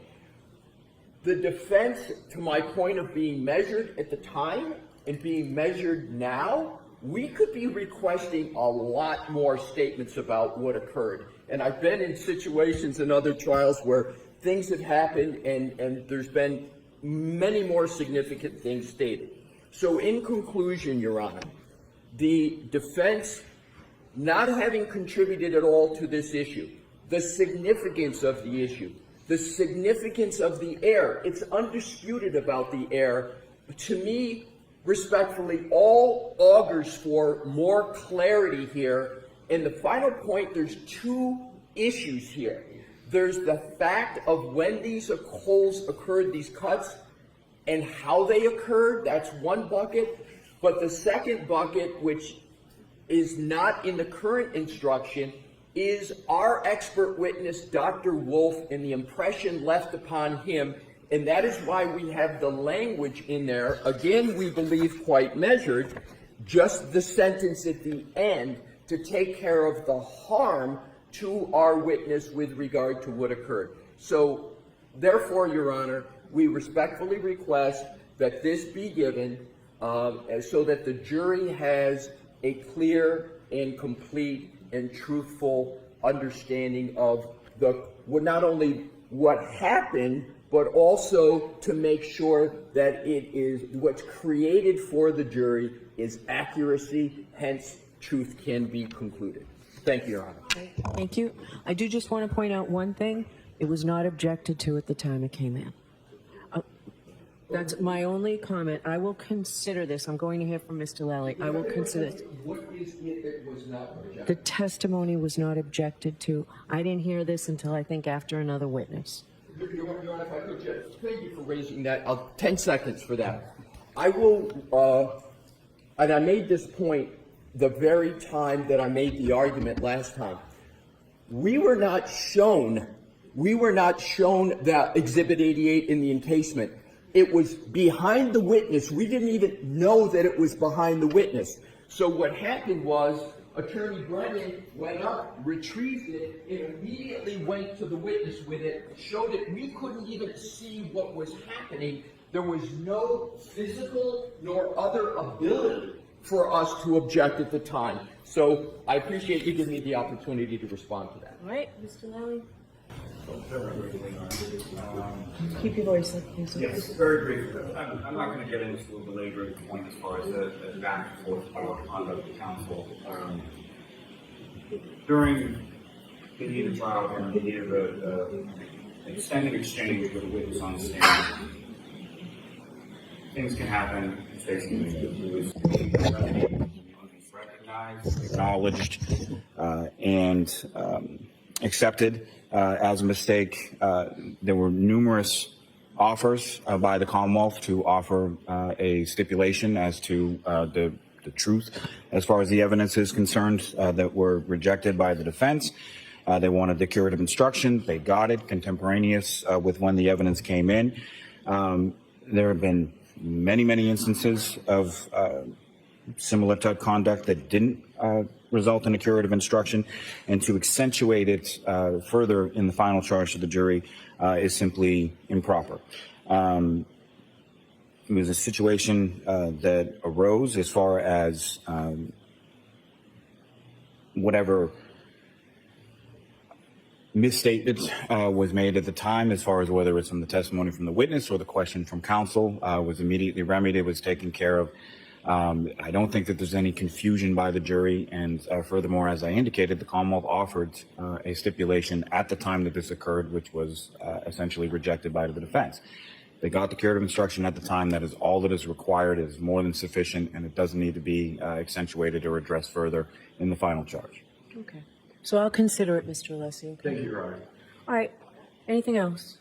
The defense, to my point of being measured at the time and being measured now, we could be requesting a lot more statements about what occurred. And I've been in situations in other trials where things have happened and there's been many more significant things stated. So in conclusion, Your Honor, the defense not having contributed at all to this issue, the significance of the issue, the significance of the error, it's undisputed about the error, to me, respectfully, all augurs for more clarity here. And the final point, there's two issues here. There's the fact of when these holes occurred, these cuts, and how they occurred, that's one bucket. But the second bucket, which is not in the current instruction, is our expert witness, Dr. Wolf, and the impression left upon him, and that is why we have the language in there, again, we believe quite measured, just the sentence at the end to take care of the harm to our witness with regard to what occurred. So, therefore, Your Honor, we respectfully request that this be given so that the jury has a clear and complete and truthful understanding of not only what happened, but also to make sure that it is what's created for the jury is accuracy, hence truth can be concluded. Thank you, Your Honor. Thank you. I do just want to point out one thing. It was not objected to at the time it came in. That's my only comment. I will consider this. I'm going to hear from Mr. Lally. I will consider this. What is it that was not objected? The testimony was not objected to. I didn't hear this until I think after another witness. Your Honor, if I could just thank you for raising that. 10 seconds for that. I will, and I made this point the very time that I made the argument last time. We were not shown that Exhibit 88 in the encasement. It was behind the witness. We didn't even know that it was behind the witness. So what happened was Attorney Brennan went up, retrieved it, and immediately went to the witness with it, showed it. We couldn't even see what was happening. There was no physical nor other ability for us to object at the time. So I appreciate you giving me the opportunity to respond to that. All right, Mr. Lally. Very briefly, Your Honor. Keep your voice up, please. Yes, very briefly. I'm not going to get into a belaboring point as far as the back and forth conduct of counsel. During the heat of trial, during the heat of the extended exchange with a witness on the stand, things can happen. It was recognized, Acknowledged, and accepted as a mistake. There were numerous offers by the Commonwealth to offer a stipulation as to the truth as far as the evidence is concerned that were rejected by the defense. They wanted the curative instruction. They got it contemporaneous with when the evidence came in. There have been many instances of similar type conduct that didn't result in a curative instruction, and to accentuate it further in the final charge to the jury is simply improper. It was a situation that arose as far as whatever misstatement was made at the time, as far as whether it's from the testimony from the witness or the question from counsel, was immediately remedied, was taken care of. I don't think that there's any confusion by the jury, and furthermore, as I indicated, the Commonwealth offered a stipulation at the time that this occurred, which was essentially rejected by the defense. They got the curative instruction at the time. That is all that is required. It is more than sufficient, and it doesn't need to be accentuated or addressed further in the final charge. Okay. So I'll consider it, Mr. Alessi. Okay? Thank you, Your Honor. All right. Anything else?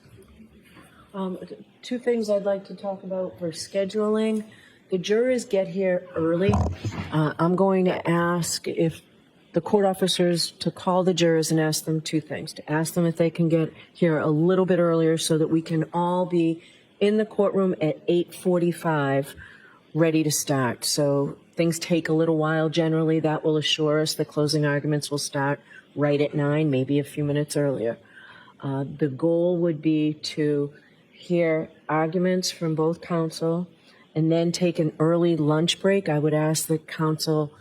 Two things I'd like to talk about for scheduling. The jurors get here early. I'm going to ask if the court officers to call the jurors and ask them two things. To ask them if they can get here a little bit earlier so that we can all be in the courtroom at 8:45 ready to start. So things take a little while generally. That will assure us the closing arguments will start right at 9, maybe a few minutes earlier. The goal would be to hear arguments from both counsel and then take an early lunch break. I would ask the counsel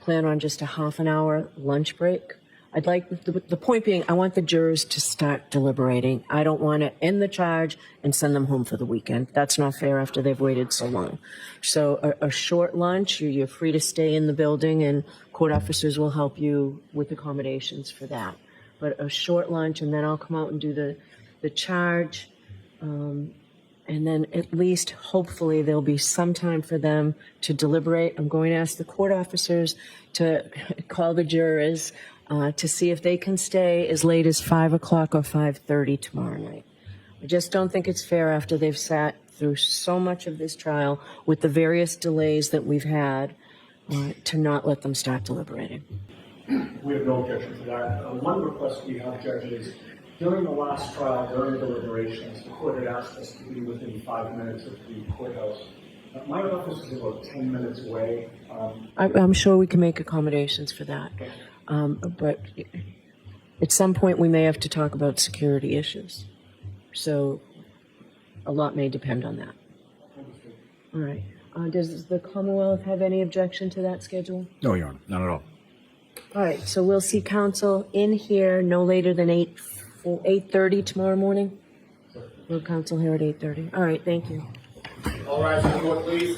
plan on just a half an hour lunch break. I'd like, the point being, I want the jurors to start deliberating. I don't want to end the charge and send them home for the weekend. That's not fair after they've waited so long. So a short lunch, you're free to stay in the building, and court officers will help you with accommodations for that. But a short lunch, and then I'll come out and do the charge. And then at least, hopefully, there'll be some time for them to deliberate. I'm going to ask the court officers to call the jurors to see if they can stay as late as 5 o'clock or 5:30 tomorrow night. I just don't think it's fair after they've sat through so much of this trial with the various delays that we've had to not let them start deliberating. We have no objection to that. One request we have, judges, during the last trial, during deliberations, the court had asked us to be within 5 minutes of the courthouse. My office is about 10 minutes away. I'm sure we can make accommodations for that. But at some point, we may have to talk about security issues. So a lot may depend on that. All right. Does the Commonwealth have any objection to that schedule? No, Your Honor, not at all. All right, so we'll see counsel in here no later than 8:30 tomorrow morning. We'll counsel here at 8:30. All right, thank you. All rise, please.